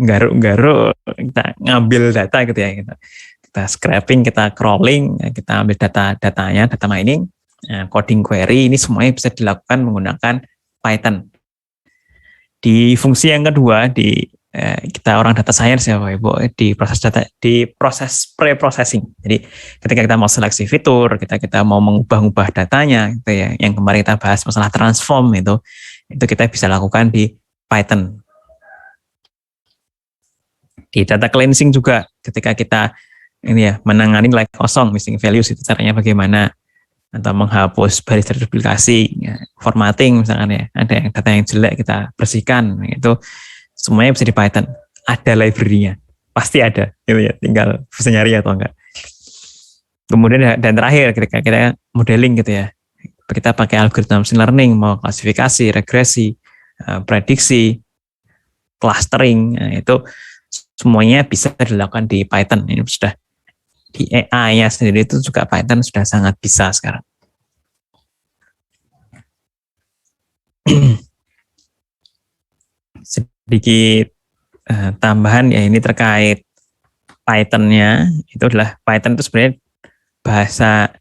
garuk-garuk, kita ngambil data gitu ya, kita scraping, kita crawling, kita ambil datanya, data mining, coding query, ini semuanya bisa dilakukan menggunakan Python. Di fungsi yang kedua, kita orang data science ya Bapak Ibu, di proses pre-processing. Jadi ketika kita mau seleksi fitur, kita mau mengubah-ubah datanya gitu ya, yang kemarin kita bahas masalah transform itu kita bisa lakukan di Python. Di data cleansing juga, ketika kita ini ya menangani nilai kosong, missing values, itu caranya bagaimana, atau menghapus baris duplikasi, ya, formatting misalkan ya, ada yang data yang jelek kita bersihkan, itu semuanya bisa di Python. Ada library-nya, pasti ada, gitu ya, tinggal bisa nyari atau enggak. Kemudian dan terakhir, ketika kita modeling gitu ya, kita pakai algoritma machine learning, mau klasifikasi, regresi, prediksi, clustering, itu semuanya bisa dilakukan di Python. Ini sudah di AI-nya sendiri itu juga Python sudah sangat bisa sekarang. Sedikit tambahan ya, ini terkait Python-nya, itu adalah Python itu sebenarnya bahasa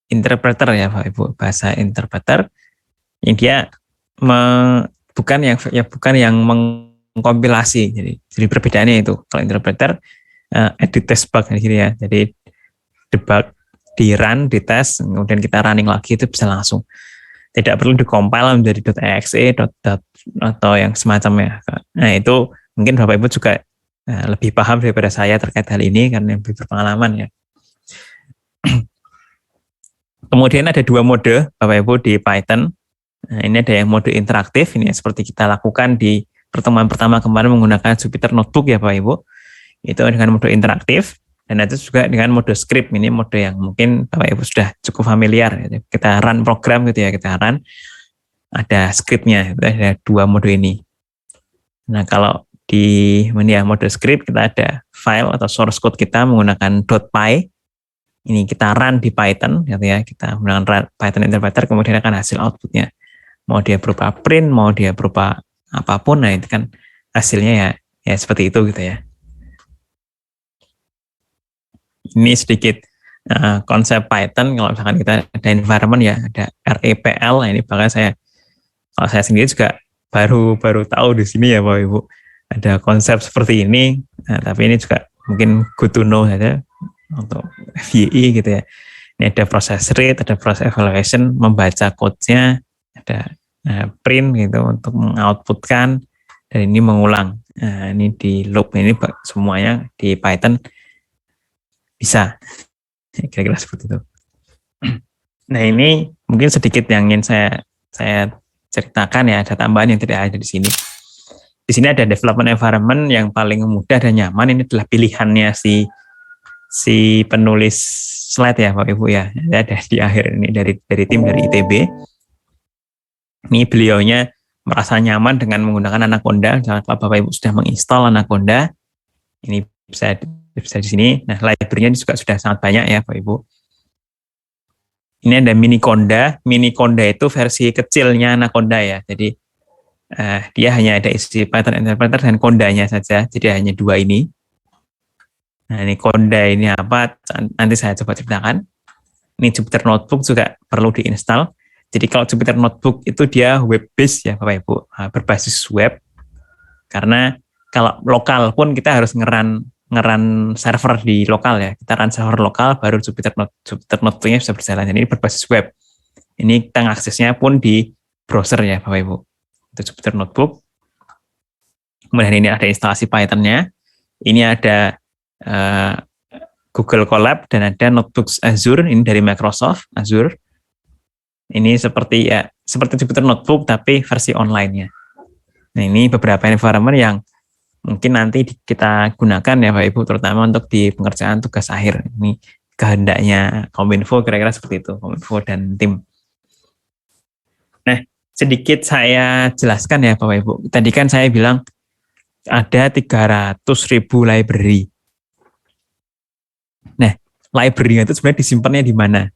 interpreter ya Pak Ibu, bahasa interpreter yang dia bukan yang mengkompilasi. Jadi perbedaannya itu, kalau interpreter edit test bug gitu ya. Jadi debug, di run, di tes, kemudian kita running lagi, itu bisa langsung. Tidak perlu dikompil menjadi .exe, atau yang semacamnya. Nah itu mungkin Bapak Ibu juga lebih paham daripada saya terkait hal ini karena lebih berpengalaman ya. Kemudian ada dua mode Bapak Ibu di Python. Nah, ini ada yang mode interaktif, ini seperti kita lakukan di pertemuan pertama kemarin menggunakan Jupyter Notebook ya Bapak Ibu. Itu dengan mode interaktif, dan itu juga dengan mode script. Ini mode yang mungkin Bapak Ibu sudah cukup familiar. Kita run program gitu ya, kita run, ada scriptnya, ada dua mode ini. Nah kalau di mode script kita ada file atau source code kita menggunakan .py. Ini kita run di Python gitu ya, kita menggunakan Python interpreter, kemudian akan hasil outputnya. Mau dia berupa print, mau dia berupa apapun, nah itu kan hasilnya ya seperti itu gitu ya. Ini sedikit konsep Python. Kalau misalkan kita ada environment ya, ada REPL. Nah, ini bahkan kalau saya sendiri juga baru tahu di sini ya Bapak Ibu, ada konsep seperti ini. Nah, tapi ini juga mungkin good to know saja untuk FYI gitu ya. Ini ada proses read, ada proses evaluation, membaca code-nya, ada print gitu untuk mengoutputkan, dan ini mengulang. Nah, ini di loop ini semuanya di Python bisa, kira-kira seperti itu. Nah ini mungkin sedikit yang ingin saya ceritakan ya, ada tambahan yang tidak ada di sini. Di sini ada development environment yang paling mudah dan nyaman. Ini adalah pilihannya si penulis slide ya Bapak Ibu ya. Ada di akhir ini dari tim dari ITB. Ini beliaunya merasa nyaman dengan menggunakan Anaconda. Kalau Bapak Ibu sudah menginstal Anaconda, ini bisa di sini. Nah, library-nya juga sudah sangat banyak ya Bapak Ibu. Ini ada Miniconda. Miniconda itu versi kecilnya Anaconda ya. Jadi dia hanya ada isi Python interpreter dan Conda-nya saja. Jadi hanya dua ini. Nah, ini Conda ini apa? Nanti saya coba ceritakan. Ini Jupyter Notebook juga perlu diinstal. Jadi kalau Jupyter Notebook itu dia web based ya Bapak Ibu, berbasis web. Karena kalau lokal pun kita harus ngeran server di lokal ya. Kita run server lokal baru Jupyter Notebook-nya bisa berjalan. Jadi ini berbasis web. Ini kita aksesnya pun di browser ya Bapak Ibu. Itu Jupyter Notebook. Kemudian ini ada instalasi Python-nya. Ini ada Google Colab dan ada Notebooks Azure. Ini dari Microsoft Azure. Ini seperti Jupyter Notebook tapi versi online-nya. Nah, ini beberapa environment yang mungkin nanti kita gunakan ya Bapak Ibu, terutama untuk di pengerjaan tugas akhir. Ini kehendaknya Kominfo, kira-kira seperti itu, Kominfo dan tim. Nah, sedikit saya jelaskan ya Bapak Ibu. Tadi kan saya bilang ada 300.000 library. Nah, library itu sebenarnya disimpannya di mana?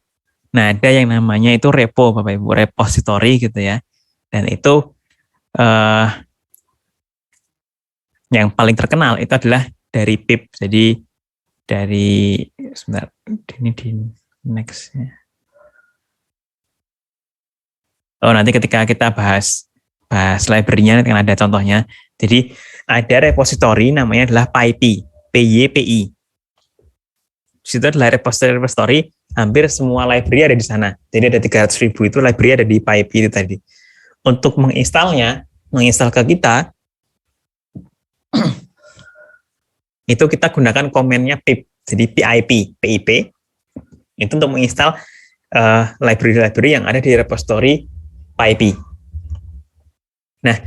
Nah, ada yang namanya itu repo Bapak Ibu, repository gitu ya. Dan itu Yang paling terkenal itu adalah dari pip. Jadi dari sebentar, ini di next. Oh, nanti ketika kita bahas library-nya kan ada contohnya. Jadi ada repository namanya adalah PyPI, PYPI. Di situ adalah repository, hampir semua library ada di sana. Jadi ada 300.000 itu library ada di PyPI itu tadi. Untuk menginstal ke kita, itu kita gunakan komennya pip. Jadi PIP, itu untuk menginstal library-library yang ada di repository PyPI. Nah,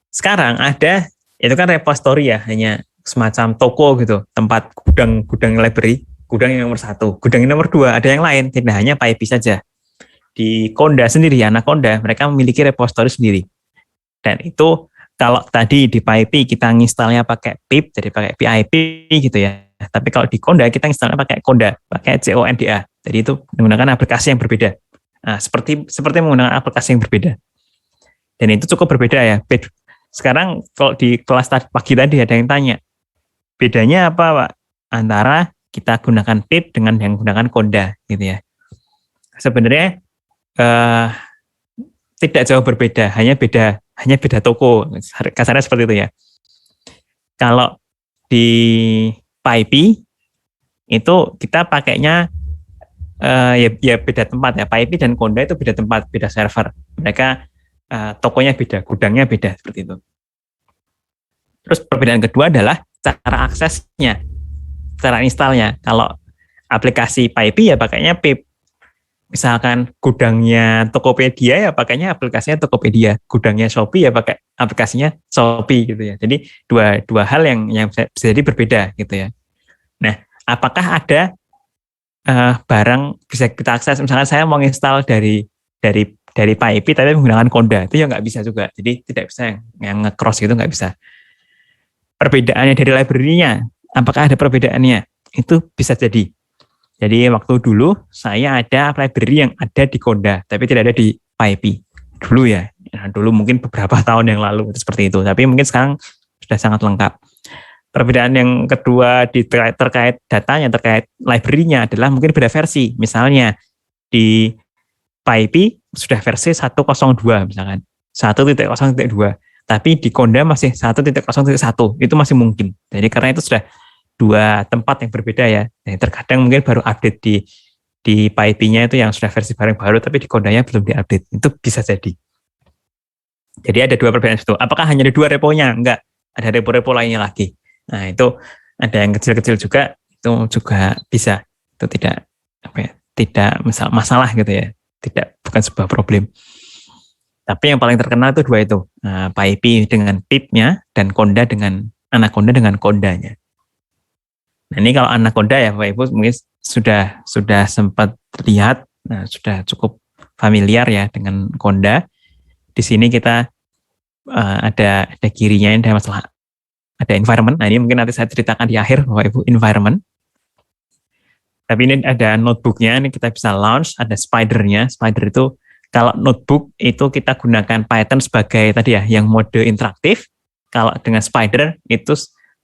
sekarang ada, itu kan repository ya, hanya semacam toko gitu, tempat gudang library, gudang yang nomor 1. Gudang yang nomor 2, ada yang lain, tidak hanya PyPI saja. Di Conda sendiri, Anaconda, mereka memiliki repository sendiri. Dan itu, kalau tadi di PyPI kita nginstalnya pakai pip, jadi pakai PIP gitu ya. Tapi kalau di Conda, kita nginstalnya pakai Conda, pakai CONDA. Jadi itu menggunakan aplikasi yang berbeda. Nah, seperti menggunakan aplikasi yang berbeda. Dan itu cukup berbeda ya. Sekarang kalau di kelas pagi tadi ada yang tanya, bedanya apa Pak? Antara kita gunakan pip dengan yang gunakan Conda gitu ya. Sebenarnya tidak jauh berbeda, hanya beda toko. Kasarnya seperti itu ya. Kalau di PyPI itu kita pakainya ya beda tempat ya. PyPI dan Conda itu beda tempat, beda server. Mereka tokonya beda, gudangnya beda, seperti itu. Terus perbedaan kedua adalah cara aksesnya, cara installnya. Kalau aplikasi PyPI ya pakainya pip. Misalkan gudangnya Tokopedia ya pakainya aplikasinya Tokopedia. Gudangnya Shopee ya pakai aplikasinya Shopee gitu ya. Jadi dua hal yang bisa jadi berbeda gitu ya. Nah, apakah ada barang bisa kita akses? Misalkan saya mau install dari PyPI tapi menggunakan Conda, itu ya nggak bisa juga. Jadi tidak bisa yang nge-cross gitu, nggak bisa. Perbedaannya dari library-nya, apakah ada perbedaannya? Itu bisa jadi. Jadi waktu dulu saya ada library yang ada di Conda, tapi tidak ada di PyPI. Dulu ya, dulu mungkin beberapa tahun yang lalu seperti itu. Tapi mungkin sekarang sudah sangat lengkap. Perbedaan yang kedua terkait datanya, terkait library-nya adalah mungkin beda versi. Misalnya di PyPI sudah versi 1.02 misalkan, 1.0.2. Tapi di Conda masih 1.0.1, itu masih mungkin. Jadi karena itu sudah dua tempat yang berbeda ya. Jadi terkadang mungkin baru update di PyPI-nya itu yang sudah versi baru, tapi di Conda-nya belum diupdate. Itu bisa jadi. Jadi ada dua perbedaan itu. Apakah hanya ada dua reponya? Enggak, ada repo-repo lainnya lagi. Nah itu ada yang kecil-kecil juga, itu juga bisa. Itu tidak masalah gitu ya. Bukan sebuah problem. Tapi yang paling terkenal itu dua itu, PyPI dengan pip-nya dan Conda dengan Anaconda dengan Conda-nya. Nah ini kalau Anaconda ya Bapak Ibu mungkin sudah sempat lihat, sudah cukup familiar ya dengan Conda. Di sini kita ada kirinya ini ada masalah, ada environment. Nah ini mungkin nanti saya ceritakan di akhir Bapak Ibu environment. Tapi ini ada notebooknya, ini kita bisa launch, ada spider-nya. Spider itu kalau notebook itu kita gunakan Python sebagai tadi ya, yang mode interaktif. Kalau dengan Spider itu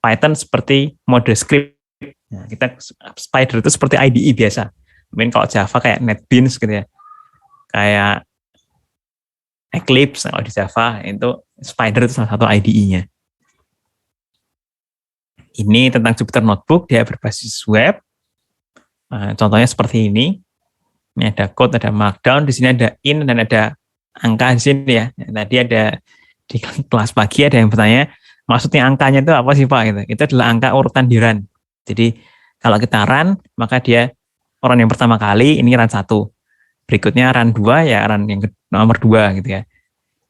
Python seperti mode script. Nah, kita Spider itu seperti IDE biasa. Mungkin kalau Java kayak NetBeans gitu ya, kayak Eclipse. Kalau di Java itu Spider itu salah satu IDE-nya. Ini tentang Jupyter Notebook, dia berbasis web. Contohnya seperti ini. Ini ada code, ada markdown, di sini ada in dan ada angka di sini ya. Tadi ada di kelas pagi ada yang bertanya, maksudnya angkanya itu apa sih Pak? Gitu. Itu adalah angka urutan di run. Jadi kalau kita run, maka dia orang yang pertama kali ini run 1. Berikutnya run 2 ya run yang nomor 2 gitu ya.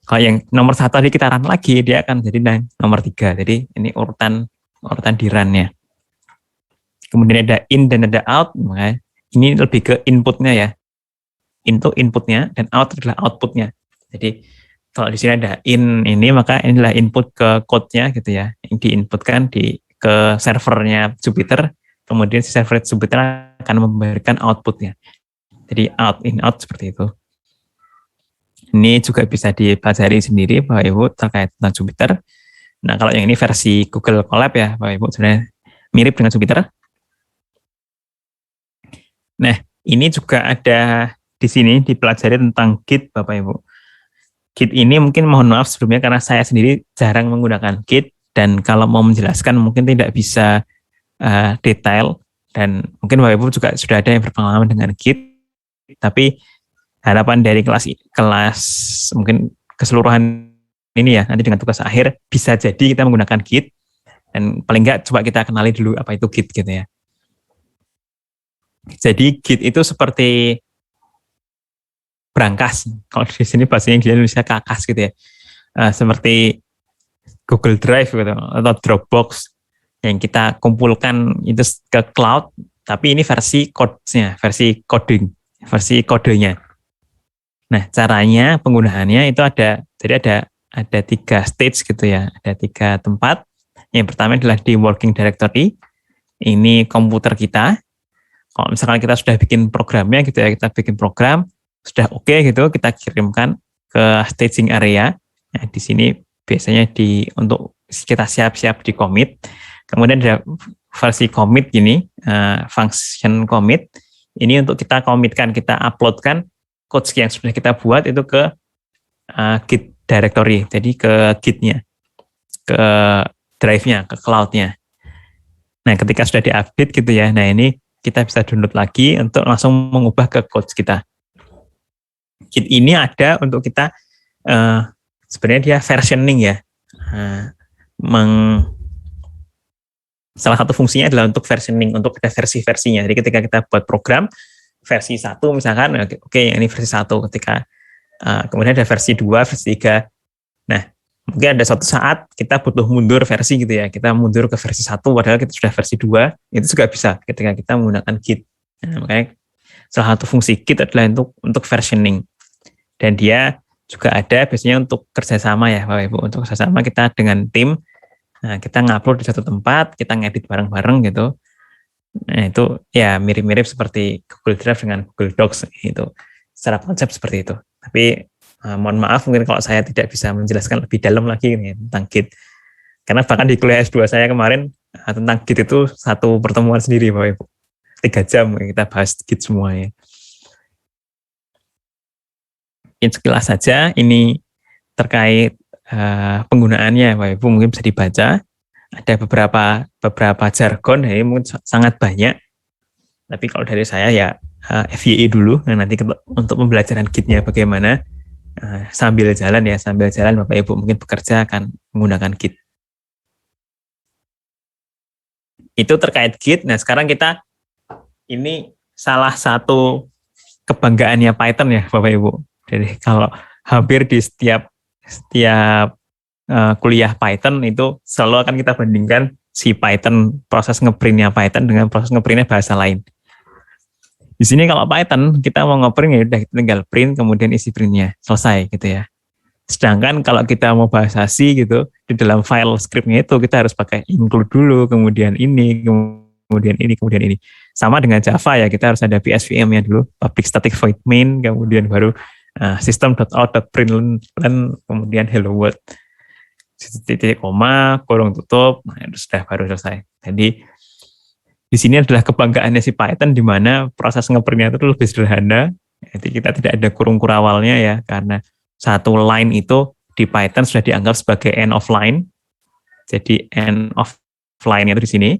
Kalau yang nomor 1 tadi kita run lagi, dia akan jadi nomor 3. Jadi ini urutan di run-nya. Kemudian ada in dan ada out, makanya ini lebih ke inputnya ya. Inputnya dan out adalah outputnya. Jadi kalau di sini ada in ini, maka inilah input ke code-nya gitu ya. Yang diinputkan ke servernya Jupyter, kemudian si server Jupyter akan memberikan outputnya. Jadi out, in, out seperti itu. Ini juga bisa dipelajari sendiri Bapak Ibu terkait tentang Jupyter. Nah, kalau yang ini versi Google Colab ya, Bapak Ibu, sebenarnya mirip dengan Jupyter. Nah, ini juga ada di sini dipelajari tentang Git, Bapak Ibu. Git ini mungkin mohon maaf sebelumnya karena saya sendiri jarang menggunakan Git, dan kalau mau menjelaskan mungkin tidak bisa detail, dan mungkin Bapak Ibu juga sudah ada yang berpengalaman dengan Git, tapi harapan dari kelas mungkin keseluruhan ini ya, nanti dengan tugas akhir bisa jadi kita menggunakan Git, dan paling nggak coba kita kenali dulu apa itu Git gitu ya. Jadi Git itu seperti berangkas, kalau di sini bahasanya di Indonesia kakas gitu ya, seperti Google Drive gitu atau Dropbox yang kita kumpulkan itu ke cloud, tapi ini versi code-nya, versi coding, versi kodenya. Nah, caranya penggunaannya itu jadi ada 3 stage gitu ya, ada 3 tempat. Yang pertama adalah di working directory, ini komputer kita. Kalau misalkan kita sudah bikin programnya gitu ya, kita bikin program sudah oke gitu, kita kirimkan ke staging area. Nah, di sini biasanya untuk kita siap-siap di commit. Kemudian ada versi commit gini, function commit. Ini untuk kita commitkan, kita uploadkan code yang sudah kita buat itu ke Git directory, jadi ke Git-nya, ke drive-nya, ke cloud-nya. Nah, ketika sudah diupdate gitu ya, nah ini kita bisa download lagi untuk langsung mengubah ke code kita. Git ini ada untuk kita, sebenarnya dia versioning ya, salah satu fungsinya adalah untuk versioning, untuk ada versi-versinya. Jadi ketika kita buat program versi 1 misalkan, oke, ini versi 1, ketika kemudian ada versi 2, versi 3. Nah, mungkin ada suatu saat kita butuh mundur versi gitu ya, kita mundur ke versi 1 padahal kita sudah versi 2, itu juga bisa ketika kita menggunakan Git. Nah, makanya salah satu fungsi Git adalah untuk versioning. Dan dia juga ada biasanya untuk kerjasama ya Bapak Ibu, untuk kerjasama kita dengan tim. Nah, kita ngupload di satu tempat, kita ngedit bareng-bareng gitu. Nah, itu ya mirip-mirip seperti Google Drive dengan Google Docs gitu. Secara konsep seperti itu. Tapi mohon maaf mungkin kalau saya tidak bisa menjelaskan lebih dalam lagi nih tentang Git. Karena bahkan di kuliah S2 saya kemarin tentang Git itu satu pertemuan sendiri Bapak Ibu. 3 jam kita bahas Git semuanya. Mungkin sekilas saja ini terkait penggunaannya Bapak Ibu, mungkin bisa dibaca. Ada beberapa jargon, ini mungkin sangat banyak. Tapi kalau dari saya ya FYI dulu, nah nanti untuk pembelajaran Git-nya bagaimana, sambil jalan Bapak Ibu mungkin bekerja akan menggunakan Git. Itu terkait Git. Nah, sekarang ini salah satu kebanggaannya Python ya Bapak Ibu. Jadi kalau hampir di setiap kuliah Python itu selalu akan kita bandingkan si Python, proses ngeprintnya Python dengan proses ngeprintnya bahasa lain. Di sini kalau Python kita mau ngeprint ya udah tinggal print kemudian isi printnya selesai gitu ya. Sedangkan kalau kita mau bahasa C gitu, di dalam file scriptnya itu kita harus pakai include dulu, kemudian ini, kemudian ini, kemudian ini. Sama dengan Java ya, kita harus ada PSVM-nya dulu, public static void main, kemudian baru system.out.println, kemudian hello world. Titik koma, kurung tutup, nah itu sudah baru selesai. Jadi di sini adalah kebanggaannya si Python di mana proses ngeprintnya itu lebih sederhana. Jadi kita tidak ada kurung kurawalnya ya, karena satu line itu di Python sudah dianggap sebagai end of line. Jadi end of line-nya itu di sini.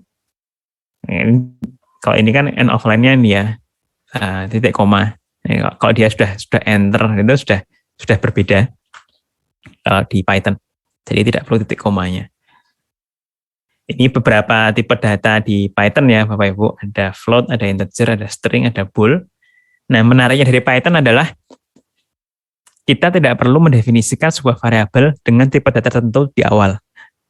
Kalau ini kan end of line-nya ini ya, titik koma. Kalau dia sudah enter itu sudah berbeda di Python. Jadi tidak perlu titik komanya. Ini beberapa tipe data di Python ya Bapak Ibu. Ada float, ada integer, ada string, ada bool. Nah, menariknya dari Python adalah kita tidak perlu mendefinisikan sebuah variabel dengan tipe data tertentu di awal.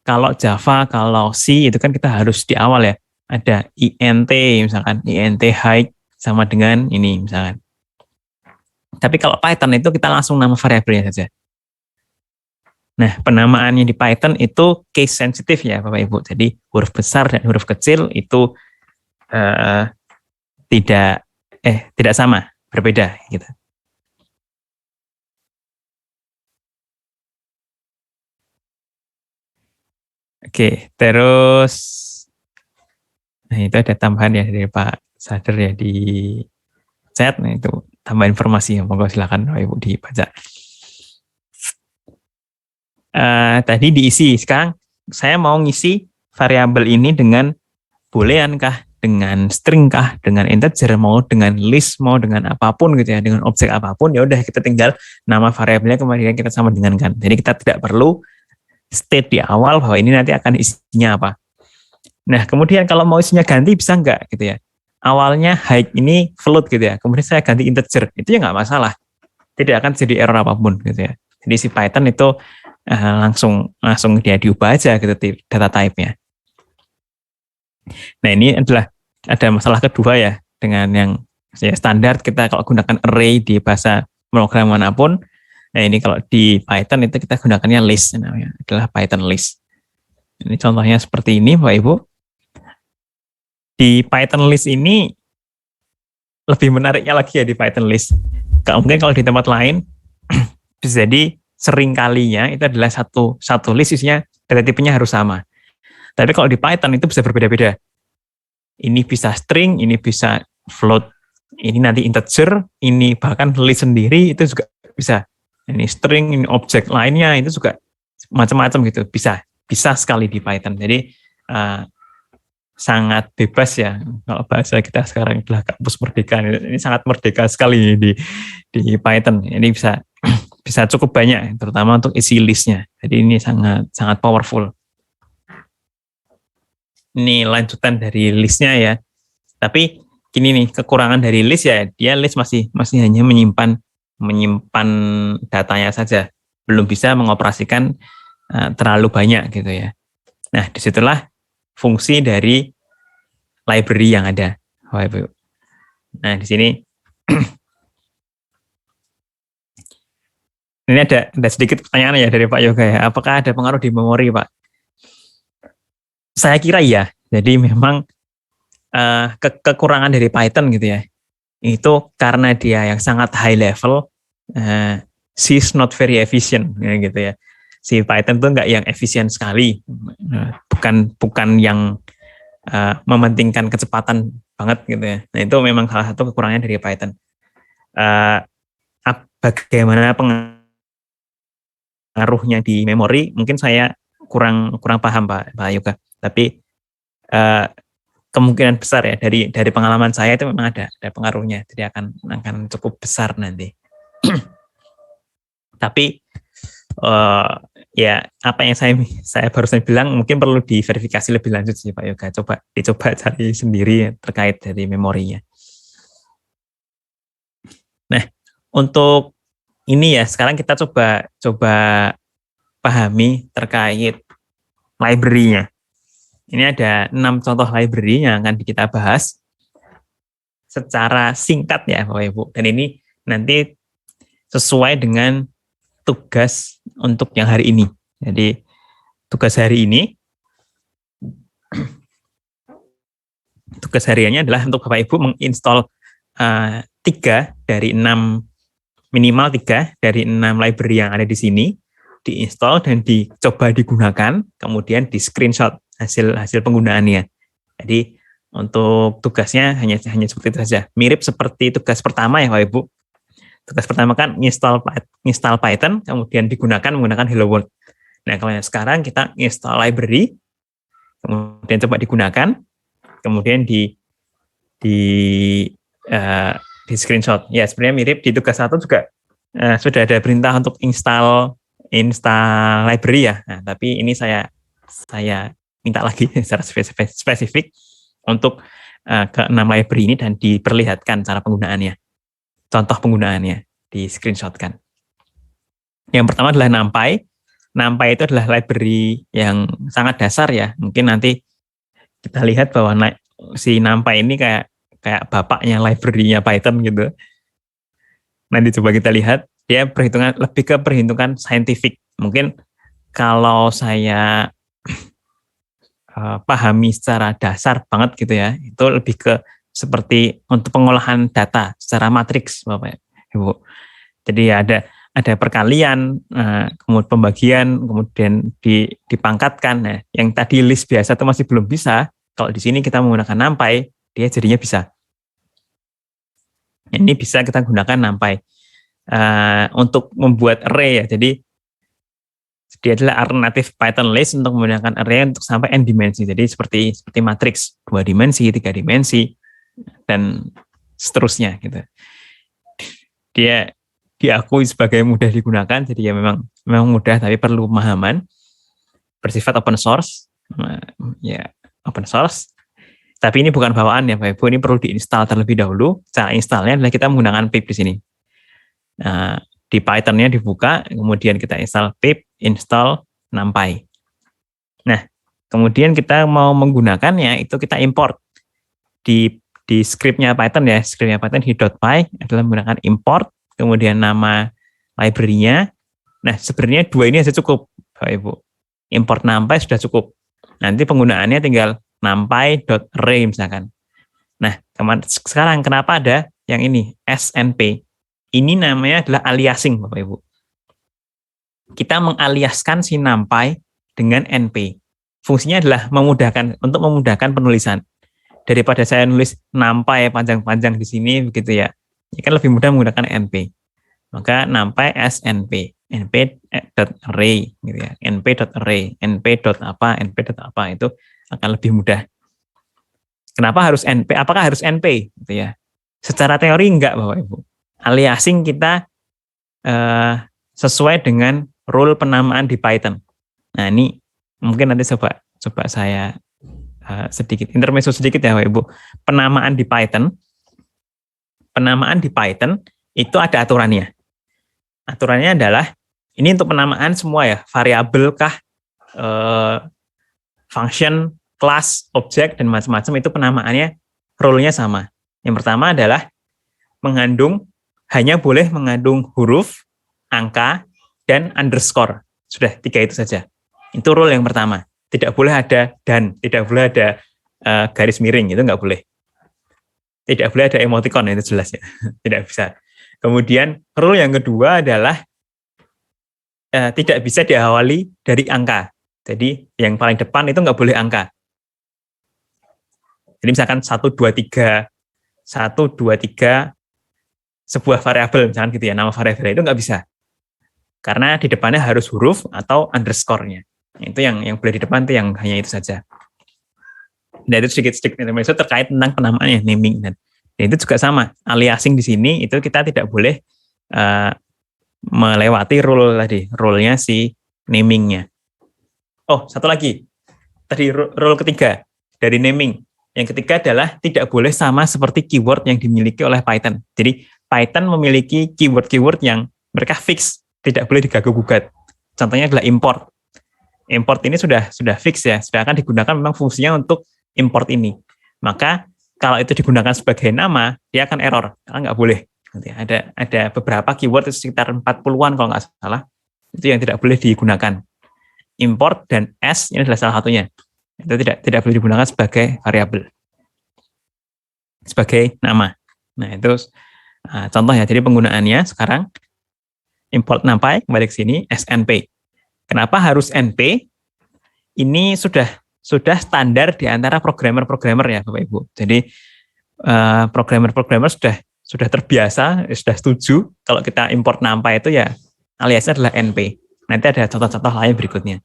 Kalau Java, kalau C itu kan kita harus di awal ya. Ada int misalkan, int height sama dengan ini misalkan. Tapi kalau Python itu kita langsung nama variabelnya saja. Nah, penamaannya di Python itu case sensitif ya Bapak Ibu. Jadi huruf besar dan huruf kecil itu tidak sama, berbeda gitu. Oke, terus nah itu ada tambahan ya dari Pak Sadar ya di chat. Nah itu tambah informasi, monggo silakan Bapak Ibu dibaca. Tadi diisi, sekarang saya mau ngisi variabel ini dengan boolean kah, dengan string kah, dengan integer, mau dengan list, mau dengan apapun gitu ya, dengan objek apapun, ya udah kita tinggal nama variabelnya kemudian kita sama dengan kan. Jadi kita tidak perlu state di awal bahwa ini nanti akan isinya apa. Nah, kemudian kalau mau isinya ganti bisa nggak gitu ya. Awalnya height ini float gitu ya, kemudian saya ganti integer, itu ya nggak masalah. Tidak akan jadi error apapun gitu ya. Jadi si Python itu langsung dia diubah aja gitu data type-nya. Nah, ini adalah ada masalah kedua ya dengan yang standar kita kalau gunakan array di bahasa program manapun. Nah, ini kalau di Python itu kita gunakannya list, namanya adalah Python list. Ini contohnya seperti ini, Bapak Ibu. Di Python list ini lebih menariknya lagi ya di Python list. Mungkin kalau di tempat lain bisa jadi sering kalinya itu adalah satu list isinya data tipenya harus sama. Tapi kalau di Python itu bisa berbeda-beda. Ini bisa string, ini bisa float, ini nanti integer, ini bahkan list sendiri itu juga bisa. Ini string, ini objek lainnya itu juga macam-macam gitu. Bisa sekali di Python. Jadi sangat bebas ya. Kalau bahasa kita sekarang adalah kampus merdeka. Ini sangat merdeka sekali di Python. Ini bisa cukup banyak, terutama untuk isi listnya. Jadi ini sangat powerful. Ini lanjutan dari listnya ya. Tapi gini nih, kekurangan dari list ya, dia list masih hanya menyimpan datanya saja, belum bisa mengoperasikan terlalu banyak gitu ya. Nah, disitulah fungsi dari library yang ada. Nah, di sini ini ada sedikit pertanyaan ya dari Pak Yoga ya. Apakah ada pengaruh di memori, Pak? Saya kira iya. Jadi memang kekurangan dari Python gitu ya. Itu karena dia yang sangat high level, she's not very efficient gitu ya. Si Python tuh nggak yang efisien sekali, bukan yang mementingkan kecepatan banget gitu ya. Nah itu memang salah satu kekurangannya dari Python. Bagaimana pengaruhnya di memori? Mungkin saya kurang paham Pak Yoga. Tapi kemungkinan besar ya dari pengalaman saya itu memang ada pengaruhnya. Jadi akan cukup besar nanti. Tapi ya apa yang saya barusan bilang mungkin perlu diverifikasi lebih lanjut sih Pak Yoga. Dicoba cari sendiri terkait dari memorinya. Nah, untuk ini ya sekarang kita coba pahami terkait library-nya. Ini ada 6 contoh library yang akan kita bahas secara singkat ya Bapak Ibu. Dan ini nanti sesuai dengan tugas untuk yang hari ini. Jadi tugas hari ini, tugas hariannya adalah untuk Bapak Ibu menginstall 3 dari 6, minimal 3 dari 6 library yang ada di sini, diinstal dan dicoba digunakan, kemudian di screenshot hasil penggunaannya. Jadi untuk tugasnya hanya seperti itu saja. Mirip seperti tugas pertama ya Bapak Ibu. Tugas pertama kan install Python, kemudian digunakan menggunakan Hello World. Nah, kalau yang sekarang kita install library, kemudian coba digunakan, kemudian di screenshot. Ya, sebenarnya mirip di tugas 1 juga sudah ada perintah untuk install library ya. Nah, tapi ini saya minta lagi secara spesifik untuk ke 6 library ini dan diperlihatkan cara penggunaannya. Contoh penggunaannya di screenshotkan. Yang pertama adalah NumPy. NumPy itu adalah library yang sangat dasar ya. Mungkin nanti kita lihat bahwa si NumPy ini kayak bapaknya library-nya Python gitu. Nanti coba kita lihat, dia lebih ke perhitungan saintifik. Mungkin kalau saya pahami secara dasar banget gitu ya, itu lebih ke seperti untuk pengolahan data secara matriks Bapak Ibu. Jadi ada ada perkalian, kemudian pembagian, kemudian dipangkatkan. Nah, yang tadi list biasa itu masih belum bisa. Kalau di sini kita menggunakan NumPy, dia jadinya bisa. Ini bisa kita gunakan NumPy untuk membuat array ya. Jadi dia adalah alternatif Python list untuk menggunakan array untuk sampai n dimensi. Jadi seperti matriks 2 dimensi, 3 dimensi, dan seterusnya gitu. Dia diakui sebagai mudah digunakan, jadi ya memang mudah tapi perlu pemahaman. Bersifat open source, ya open source. Tapi ini bukan bawaan ya Bapak Ibu, ini perlu diinstal terlebih dahulu. Cara installnya adalah kita menggunakan pip di sini. Nah, di Python-nya dibuka, kemudian kita install pip install NumPy. Nah, kemudian kita mau menggunakannya itu kita import di script-nya Python ya, script-nya Python .py adalah menggunakan import, kemudian nama library-nya. Nah, sebenarnya dua ini saja cukup, Bapak Ibu. Import NumPy sudah cukup. Nanti penggunaannya tinggal numpy.array misalkan. Nah, sekarang kenapa ada yang ini, SNP? Ini namanya adalah aliasing, Bapak Ibu. Kita mengaliaskan si NumPy dengan NP. Fungsinya adalah untuk memudahkan penulisan. Daripada saya nulis NumPy panjang-panjang di sini begitu ya. Ini kan lebih mudah menggunakan NP. Maka NumPy SNP, np.array gitu ya. np.array, np.apa itu akan lebih mudah. Kenapa harus NP? Apakah harus NP gitu ya? Secara teori enggak, Bapak Ibu. Aliasing kita sesuai dengan rule penamaan di Python. Nah, ini mungkin nanti coba saya sedikit intermezzo sedikit ya Bapak Ibu. Penamaan di Python itu ada aturannya. Aturannya adalah ini untuk penamaan semua ya, variabel kah, function, kelas, objek dan macam-macam itu penamaannya rule-nya sama. Yang pertama adalah hanya boleh mengandung huruf, angka, dan underscore. Sudah 3 itu saja. Itu rule yang pertama. Tidak boleh ada dan, tidak boleh ada garis miring, itu nggak boleh. Tidak boleh ada emoticon, itu jelas ya. Tidak bisa. Kemudian rule yang kedua adalah tidak bisa diawali dari angka. Jadi yang paling depan itu nggak boleh angka. Jadi misalkan 1, 2, 3, sebuah variabel, misalkan gitu ya, nama variabel itu nggak bisa. Karena di depannya harus huruf atau underscore-nya. Itu yang boleh di depan itu yang hanya itu saja. Dan itu sedikit intermezzo terkait tentang penamaan ya, naming. Dan itu juga sama, aliasing di sini itu kita tidak boleh melewati rule tadi, rule-nya si naming-nya. Oh, satu lagi. Tadi rule ketiga dari naming. Yang ketiga adalah tidak boleh sama seperti keyword yang dimiliki oleh Python. Jadi Python memiliki keyword-keyword yang mereka fix, tidak boleh diganggu-gugat. Contohnya adalah import. Import ini sudah fix ya, sudah akan digunakan memang fungsinya untuk import ini. Maka kalau itu digunakan sebagai nama, dia akan error, karena nggak boleh. Ada beberapa keyword itu sekitar 40-an kalau nggak salah, itu yang tidak boleh digunakan. Import dan s ini adalah salah satunya. Itu tidak boleh digunakan sebagai variabel, sebagai nama. Nah itu contoh ya. Jadi penggunaannya sekarang import NumPy, kembali ke sini SNP. Kenapa harus NP? Ini sudah standar di antara programmer ya Bapak Ibu. Jadi programmer sudah terbiasa, sudah setuju kalau kita import NumPy itu ya aliasnya adalah NP. Nanti ada contoh-contoh lain berikutnya.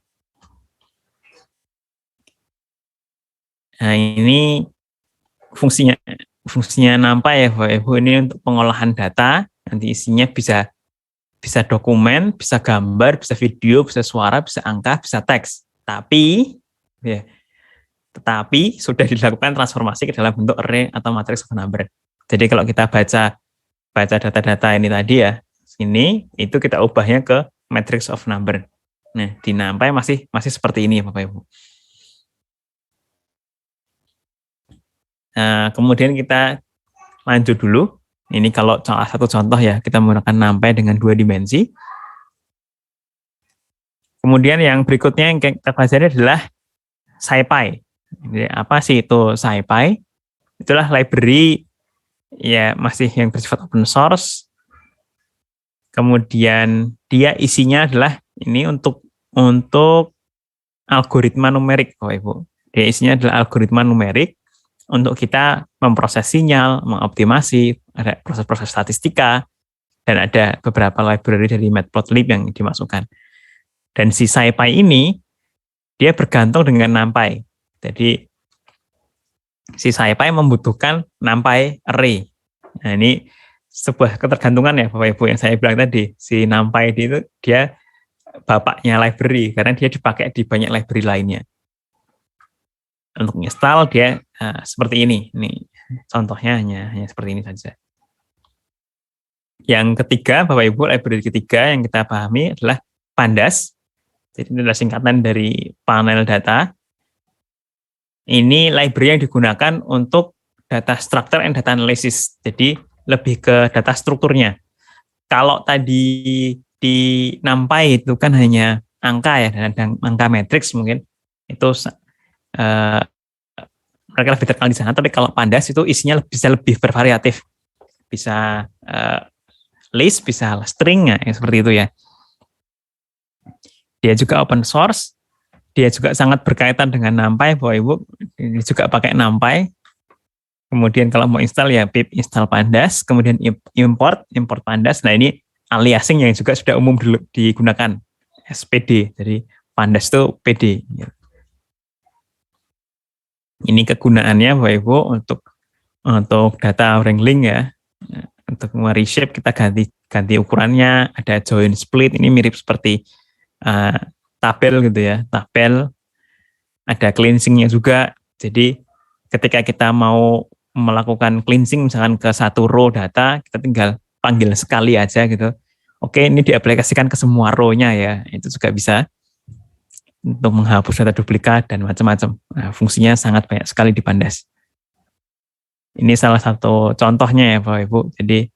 Nah, ini fungsinya NumPy ya Bapak Ibu, ini untuk pengolahan data, nanti isinya bisa dokumen, bisa gambar, bisa video, bisa suara, bisa angka, bisa teks. Tetapi sudah dilakukan transformasi ke dalam bentuk array atau matrix of number. Jadi kalau kita baca data-data ini tadi ya, sini itu kita ubahnya ke matrix of number. Nah, di NumPy masih seperti ini ya Bapak Ibu. Nah, kemudian kita lanjut dulu. Ini kalau salah satu contoh ya, kita menggunakan NumPy dengan 2 dimensi. Kemudian yang berikutnya yang kita pelajari adalah SciPy. Jadi apa sih itu SciPy? Itulah library ya masih yang bersifat open source Kemudian dia isinya adalah ini untuk algoritma numerik, Bapak Ibu. Dia isinya adalah algoritma numerik untuk kita memproses sinyal, mengoptimasi, ada proses-proses statistika, dan ada beberapa library dari Matplotlib yang dimasukkan. Dan si SciPy ini, dia bergantung dengan NumPy. Jadi, si SciPy membutuhkan NumPy array. Nah, ini sebuah ketergantungan ya, Bapak Ibu, yang saya bilang tadi. Si NumPy itu, dia bapaknya library, karena dia dipakai di banyak library lainnya. Untuk install, dia seperti ini. Ini contohnya hanya seperti ini saja. Yang ketiga, Bapak Ibu, library ketiga yang kita pahami adalah Pandas. Jadi ini adalah singkatan dari panel data. Ini library yang digunakan untuk data structure and data analysis. Jadi lebih ke data strukturnya. Kalau tadi di NumPy itu kan hanya angka ya, dan angka matriks mungkin. Itu mereka lebih terkenal di sana. Tapi kalau Pandas itu isinya bisa lebih bervariatif. Bisa list, bisa string, ya, seperti itu ya. Dia juga open source, dia juga sangat berkaitan dengan NumPy, Bapak Ibu. Ini juga pakai NumPy. Kemudian kalau mau install ya pip install Pandas, kemudian import Pandas. Nah ini aliasing yang juga sudah umum digunakan, SPD. Jadi Pandas itu PD. Ini kegunaannya Bapak Ibu untuk data wrangling ya. Untuk reshape kita ganti ukurannya, ada join split, ini mirip seperti tabel gitu ya, tabel, ada cleansingnya juga. Jadi ketika kita mau melakukan cleansing misalkan ke satu row data, kita tinggal panggil sekali aja gitu. Oke, ini diaplikasikan ke semua row-nya ya, itu juga bisa untuk menghapus data duplikat dan macam-macam. Nah, fungsinya sangat banyak sekali di Pandas. Ini salah satu contohnya ya Bapak Ibu. Jadi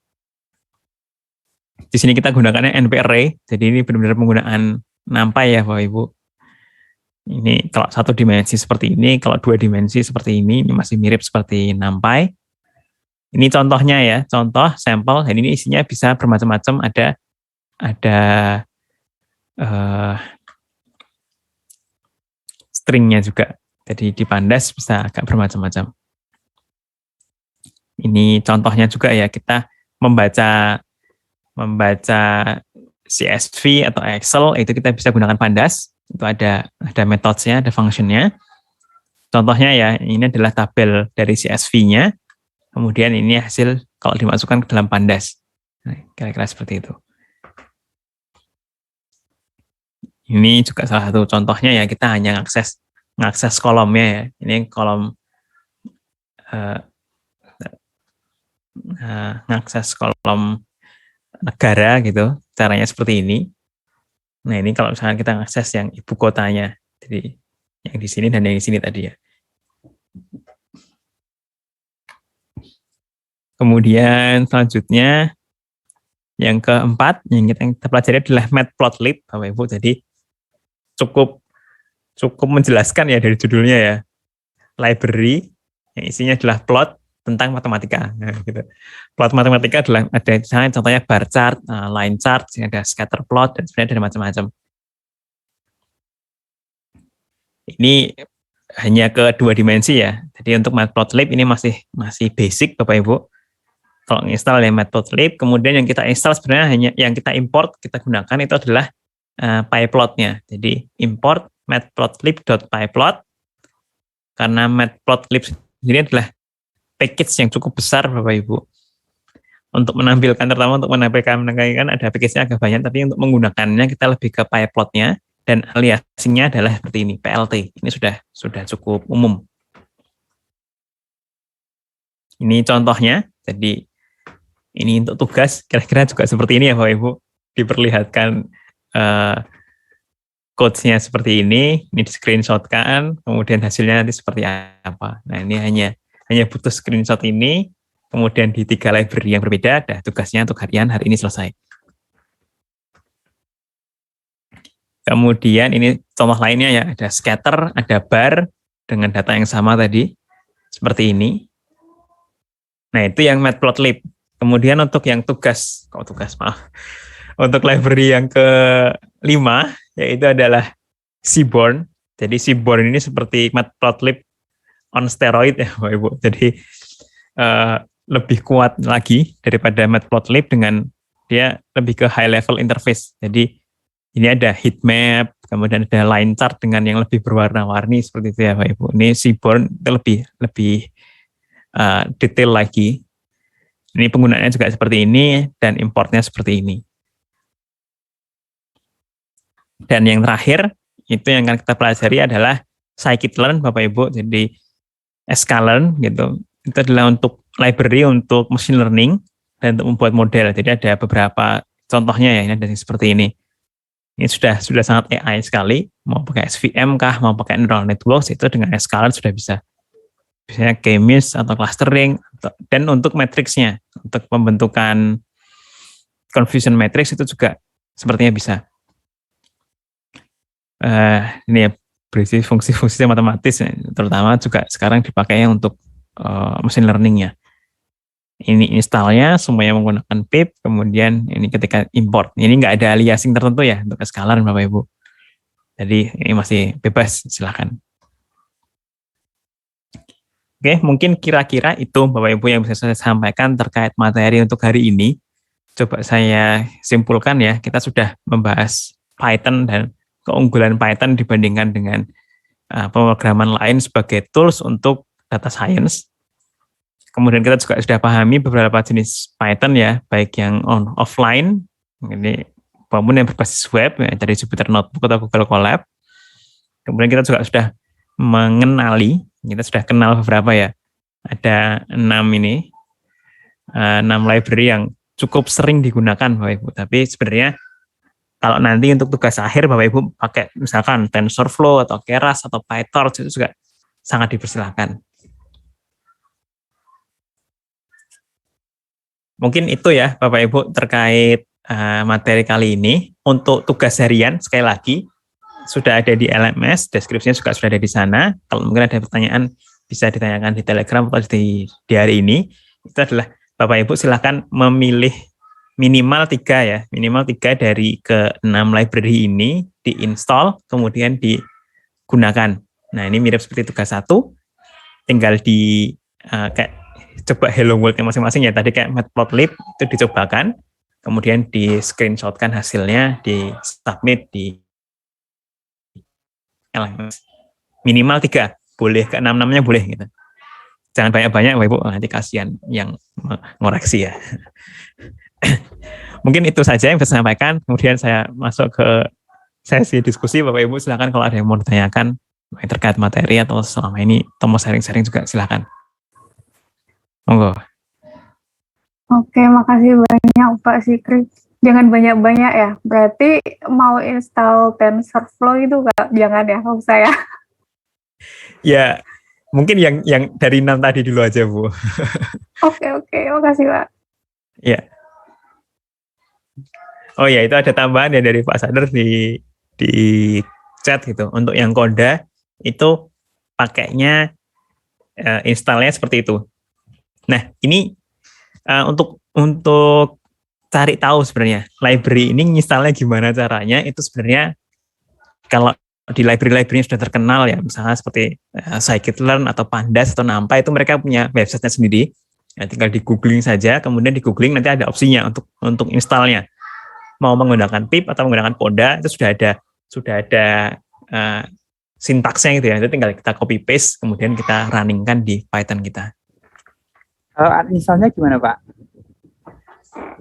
di sini kita gunakannya NP array. Jadi ini benar-benar penggunaan NumPy ya Bapak Ibu. Ini kalau satu dimensi seperti ini, kalau dua dimensi seperti ini masih mirip seperti NumPy. Ini contohnya ya, contoh sampel. Dan ini isinya bisa bermacam-macam. Ada stringnya juga. Jadi di Pandas bisa agak bermacam-macam. Ini contohnya juga ya, kita membaca CSV atau Excel, itu kita bisa gunakan Pandas. Itu ada methodenya, ada functionnya. Contohnya ya, ini adalah tabel dari CSV-nya. Kemudian ini hasil kalau dimasukkan ke dalam Pandas. Nah, kira-kira seperti itu. Ini juga salah satu contohnya ya, kita hanya ngakses kolomnya ya. Ini kolom ngakses kolom negara gitu, caranya seperti ini. Nah ini kalau misalnya kita ngakses yang ibu kotanya, jadi yang di sini dan yang di sini tadi ya. Kemudian selanjutnya yang keempat yang kita pelajari adalah Matplotlib, Bapak Ibu. Jadi cukup menjelaskan ya dari judulnya ya. Library yang isinya adalah plot tentang matematika. Nah, gitu. Plot matematika adalah ada contohnya bar chart, line chart, ada scatter plot, dan sebenarnya ada macam-macam. Ini hanya ke dua dimensi ya. Jadi untuk Matplotlib ini masih basic Bapak Ibu. Kalau install ya Matplotlib, kemudian yang kita install sebenarnya hanya yang kita import, kita gunakan itu adalah pyplot-nya. Jadi import matplotlib.pyplot, karena Matplotlib sendiri adalah package yang cukup besar Bapak Ibu. Untuk menampilkan ada package-nya agak banyak, tapi untuk menggunakannya kita lebih ke pyplot-nya, dan aliasingnya adalah seperti ini, PLT. Ini sudah cukup umum. Ini contohnya, jadi ini untuk tugas, kira-kira juga seperti ini ya Bapak Ibu, diperlihatkan codes-nya seperti ini di screenshot-kan, kemudian hasilnya nanti seperti apa. Nah ini hanya butuh screenshot ini, kemudian di 3 library yang berbeda, ada tugasnya untuk harian hari ini selesai. Kemudian ini contoh lainnya ya, ada scatter, ada bar dengan data yang sama tadi, seperti ini. Nah itu yang Matplotlib. Kemudian untuk yang tugas, Untuk library yang kelima, yaitu adalah Seaborn. Jadi Seaborn ini seperti Matplotlib on steroid ya Bapak Ibu. Jadi uh, lebih kuat lagi daripada Matplotlib dengan dia lebih ke high level interface. Jadi ini ada heat map, kemudian ada line chart dengan yang lebih berwarna-warni seperti itu ya Bapak Ibu. Ini Seaborn itu lebih detail lagi. Ini penggunaannya juga seperti ini dan importnya seperti ini. Dan yang terakhir itu yang akan kita pelajari adalah scikit-learn Bapak Ibu. Jadi sklearn gitu. Itu adalah untuk library untuk machine learning dan untuk membuat model. Jadi ada beberapa contohnya ya, ini ada seperti ini. Ini sudah sangat AI sekali. Mau pakai SVM kah, mau pakai neural networks, itu dengan sklearn sudah bisa. Biasanya k-means atau clustering, dan untuk matriksnya, untuk pembentukan confusion matrix itu juga sepertinya bisa. Ini ya berisi fungsi-fungsi matematis, terutama juga sekarang dipakainya untuk machine learning-nya. Ini installnya semuanya menggunakan pip, kemudian ini ketika import. Ini nggak ada aliasing tertentu ya untuk sklearn Bapak Ibu. Jadi ini masih bebas, silakan. Oke, mungkin kira-kira itu Bapak Ibu yang bisa saya sampaikan terkait materi untuk hari ini. Coba saya simpulkan ya, kita sudah membahas Python dan keunggulan Python dibandingkan dengan pemrograman lain sebagai tools untuk data science. Kemudian kita juga sudah pahami beberapa jenis Python ya, baik yang offline, ini maupun yang berbasis web, ya, dari Jupyter Notebook atau Google Colab. Kemudian kita juga sudah mengenali, kita sudah kenal beberapa ya, ada 6 library yang cukup sering digunakan Bapak Ibu. Tapi sebenarnya kalau nanti untuk tugas akhir Bapak Ibu pakai misalkan TensorFlow atau Keras atau PyTorch itu juga sangat dipersilakan. Mungkin itu ya Bapak Ibu terkait materi kali ini. Untuk tugas harian sekali lagi sudah ada di LMS, deskripsinya juga sudah ada di sana. Kalau mungkin ada pertanyaan bisa ditanyakan di Telegram atau di hari ini. Itu adalah Bapak Ibu silakan memilih minimal 3 ya, minimal 3 dari ke-6 library ini diinstal kemudian digunakan. Nah, ini mirip seperti tugas 1, tinggal di kayak coba hello world-nya masing-masing ya. Tadi kayak Matplotlib itu dicobakan, kemudian di screenshotkan hasilnya, di submit di LMS. Minimal 3, boleh ke 6-6-nya boleh gitu. Jangan banyak-banyak Bapak Ibu, nanti kasihan yang ngoreksi ya. Mungkin itu saja yang bisa saya sampaikan. Kemudian saya masuk ke sesi diskusi. Bapak Ibu silakan kalau ada yang mau ditanyakan terkait materi atau selama ini atau mau sharing-sharing juga silakan. Monggo. Oke, makasih banyak Pak Sikri. Jangan banyak-banyak ya. Berarti mau install TensorFlow itu Kak? Jangan ya, kalau saya. Ya, mungkin yang dari 6 tadi dulu aja, Bu. Oke, makasih Pak. Ya. Oh ya, itu ada tambahan ya dari Pak Sadar di chat gitu. Untuk yang Koda itu pakainya installnya seperti itu. Nah, ini untuk cari tahu sebenarnya library ini installnya gimana caranya, itu sebenarnya kalau di library-library yang sudah terkenal ya, misalnya seperti scikit-learn atau Pandas atau NumPy, itu mereka punya website-nya sendiri. Ya, tinggal di googling saja, kemudian di googling nanti ada opsinya untuk installnya. Mau menggunakan pip atau menggunakan Poda, itu sudah ada sintaksnya gitu ya. Itu tinggal kita copy paste, kemudian kita runningkan di Python kita. Uninstallnya gimana Pak?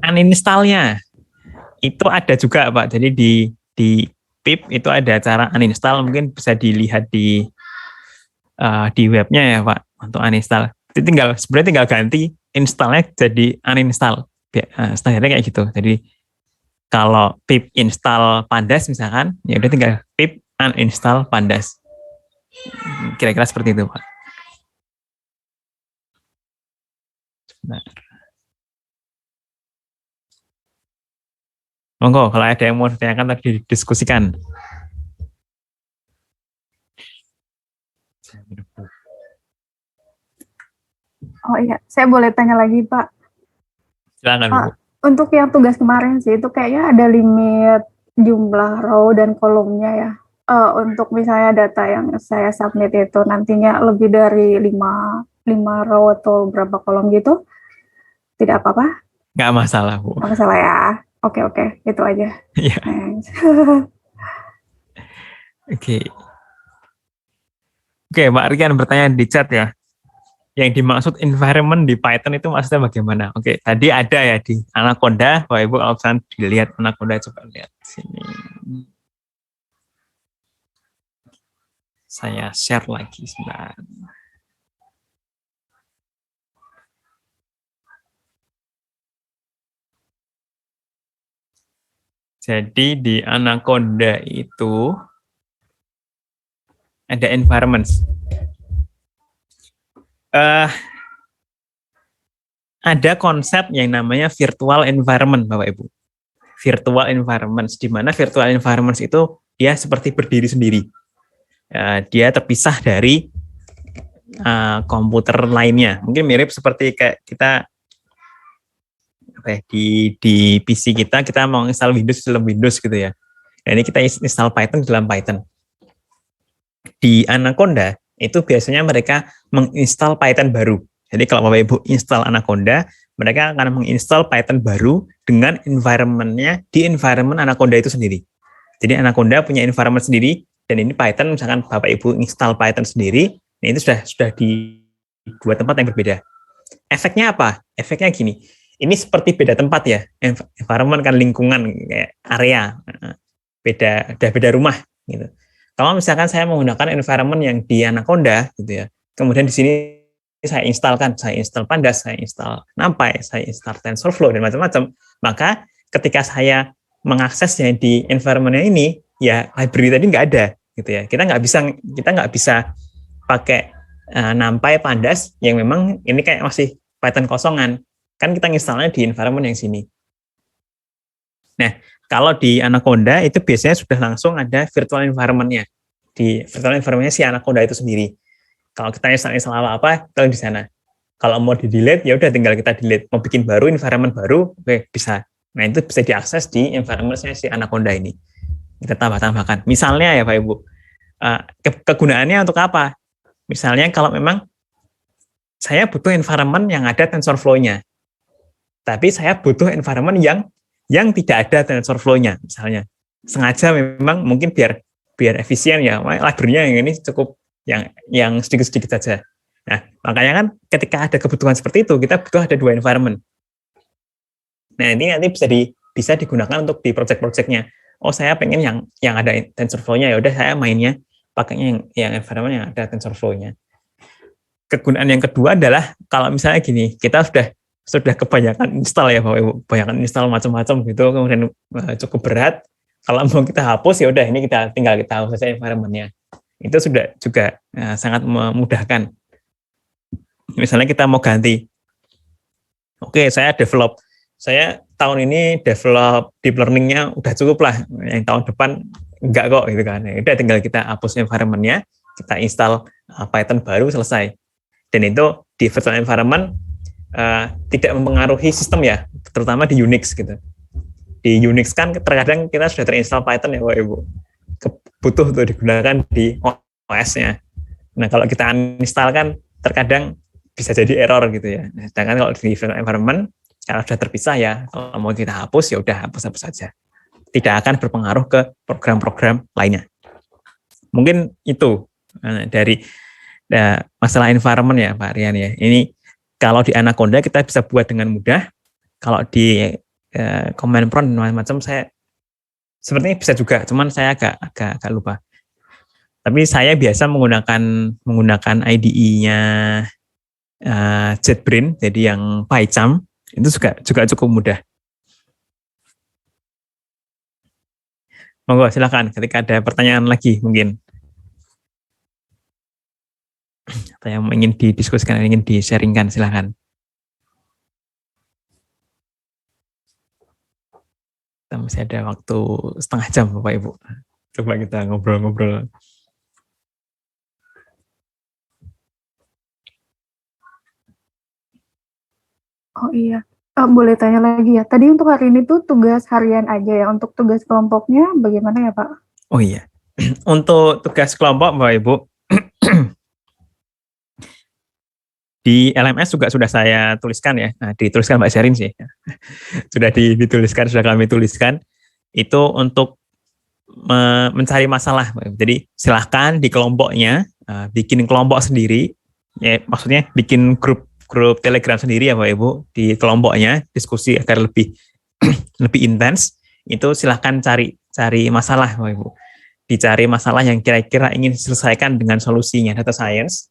Uninstallnya itu ada juga Pak. Jadi di pip itu ada cara uninstall, mungkin bisa dilihat di webnya ya Pak untuk uninstall. Itu sebenarnya tinggal ganti installnya jadi uninstall. Standarnya kayak gitu. Jadi kalau pip install Pandas misalkan, ya udah tinggal pip uninstall Pandas. Kira-kira seperti itu Pak. Sebentar. Monggo, kalau ada yang mau ditanyakan tadi didiskusikan. Oh iya, saya boleh tanya lagi Pak? Silakan Bu. Untuk yang tugas kemarin sih itu kayaknya ada limit jumlah row dan kolomnya ya. Untuk misalnya data yang saya submit itu nantinya lebih dari 5 row atau berapa kolom gitu, tidak apa-apa, Nggak masalah, Bu. nggak masalah ya. Oke, itu aja. Ya, Thanks. oke. Oke, Mbak Rian bertanya di chat ya. Yang dimaksud environment di Python itu maksudnya bagaimana? Oke, tadi ada ya di Anaconda. Bapak Ibu kalau misalnya dilihat Anaconda, coba lihat sini. Saya share lagi sebentar. Jadi di Anaconda itu ada environments. Ada konsep yang namanya virtual environment, Bapak Ibu. Virtual environments, di mana virtual environments itu dia seperti berdiri sendiri. Dia terpisah dari komputer lainnya. Mungkin mirip seperti kayak kita di PC kita mau install Windows dalam Windows gitu ya. Nah, ini kita install Python dalam Python. Di Anaconda itu biasanya mereka menginstal Python baru. Jadi kalau Bapak Ibu install Anaconda, mereka akan menginstal Python baru dengan environment-nya di environment Anaconda itu sendiri. Jadi Anaconda punya environment sendiri, dan ini Python, misalkan Bapak Ibu install Python sendiri, nah itu sudah di dua tempat yang berbeda. Efeknya apa? Efeknya gini, ini seperti beda tempat ya, environment kan lingkungan, kayak area, udah beda rumah gitu. Kalau misalkan saya menggunakan environment yang di Anaconda gitu ya, kemudian di sini saya install Pandas, saya install NumPy, saya install TensorFlow dan macam-macam, maka ketika saya mengaksesnya di environment ini, ya library tadi nggak ada gitu ya. Kita nggak bisa pakai NumPy, Pandas yang memang ini kayak masih Python kosongan. Kan kita installnya di environment yang sini. Nah, kalau di Anaconda itu biasanya sudah langsung ada virtual environment-nya. Di virtual environment-nya si Anaconda itu sendiri. Kalau kita install apa-apa, kalau di sana. Kalau mau di-delete, ya udah tinggal kita delete. Mau bikin baru, environment baru, oke, bisa. Nah, itu bisa diakses di environment-nya si Anaconda ini. Kita tambah-tambahkan. Misalnya ya Pak Ibu, kegunaannya untuk apa? Misalnya kalau memang saya butuh environment yang ada TensorFlow-nya, tapi saya butuh environment yang tidak ada TensorFlow-nya, misalnya. Sengaja memang mungkin biar efisien ya, library-nya yang ini cukup yang sedikit-sedikit saja. Nah, makanya kan ketika ada kebutuhan seperti itu, kita butuh ada dua environment. Nah, ini nanti bisa digunakan untuk di project-projectnya. Oh, saya pengen yang ada TensorFlow-nya, ya udah saya mainnya pakainya yang environment yang ada TensorFlow-nya. Kegunaan yang kedua adalah kalau misalnya gini, kita sudah kebanyakan install ya Bapak Ibu, kebanyakan install macam-macam gitu, kemudian cukup berat. Kalau mau kita hapus, ya udah ini tinggal kita hapus saja environment-nya. Itu sudah juga sangat memudahkan. Misalnya kita mau ganti, oke, saya tahun ini develop deep learning-nya udah cukup lah, yang tahun depan enggak kok gitu kan. Ya udah tinggal kita hapus environment-nya, kita install Python baru, selesai. Dan itu di virtual environment tidak mempengaruhi sistem ya, terutama di Unix gitu. Di Unix kan terkadang kita sudah terinstall Python ya Bapak Ibu, butuh untuk digunakan di OS-nya. Nah, kalau kita uninstall kan terkadang bisa jadi error gitu ya. Sedangkan kalau di virtual environment, kalau sudah terpisah ya, kalau mau kita hapus ya udah hapus saja. Tidak akan berpengaruh ke program-program lainnya. Mungkin itu dari masalah environment ya Pak Rian ya. Ini kalau di Anaconda kita bisa buat dengan mudah. Kalau di command prompt macam-macam saya sepertinya bisa juga, cuman saya agak lupa. Tapi saya biasa menggunakan IDE-nya JetBrains, jadi yang PyCharm itu juga cukup mudah. Monggo silakan ketika ada pertanyaan lagi mungkin. Atau yang ingin didiskusikan, ingin di-sharingkan, silakan. Kita masih ada waktu setengah jam Bapak Ibu. Coba kita ngobrol-ngobrol. Oh iya, Boleh tanya lagi ya. Tadi untuk hari ini tuh tugas harian aja ya. Untuk tugas kelompoknya bagaimana ya, Pak? Oh iya, untuk tugas kelompok Bapak Ibu, di LMS juga sudah saya tuliskan ya. Nah, dituliskan Mbak Sherin sih. Sudah dituliskan, sudah kami tuliskan. Itu untuk mencari masalah. Jadi silahkan di kelompoknya bikin kelompok sendiri. Ya, maksudnya bikin grup Telegram sendiri ya Bapak Ibu di kelompoknya, diskusi agar lebih lebih intens. Itu silahkan cari masalah Bapak Ibu. Dicari masalah yang kira-kira ingin diselesaikan dengan solusinya data science.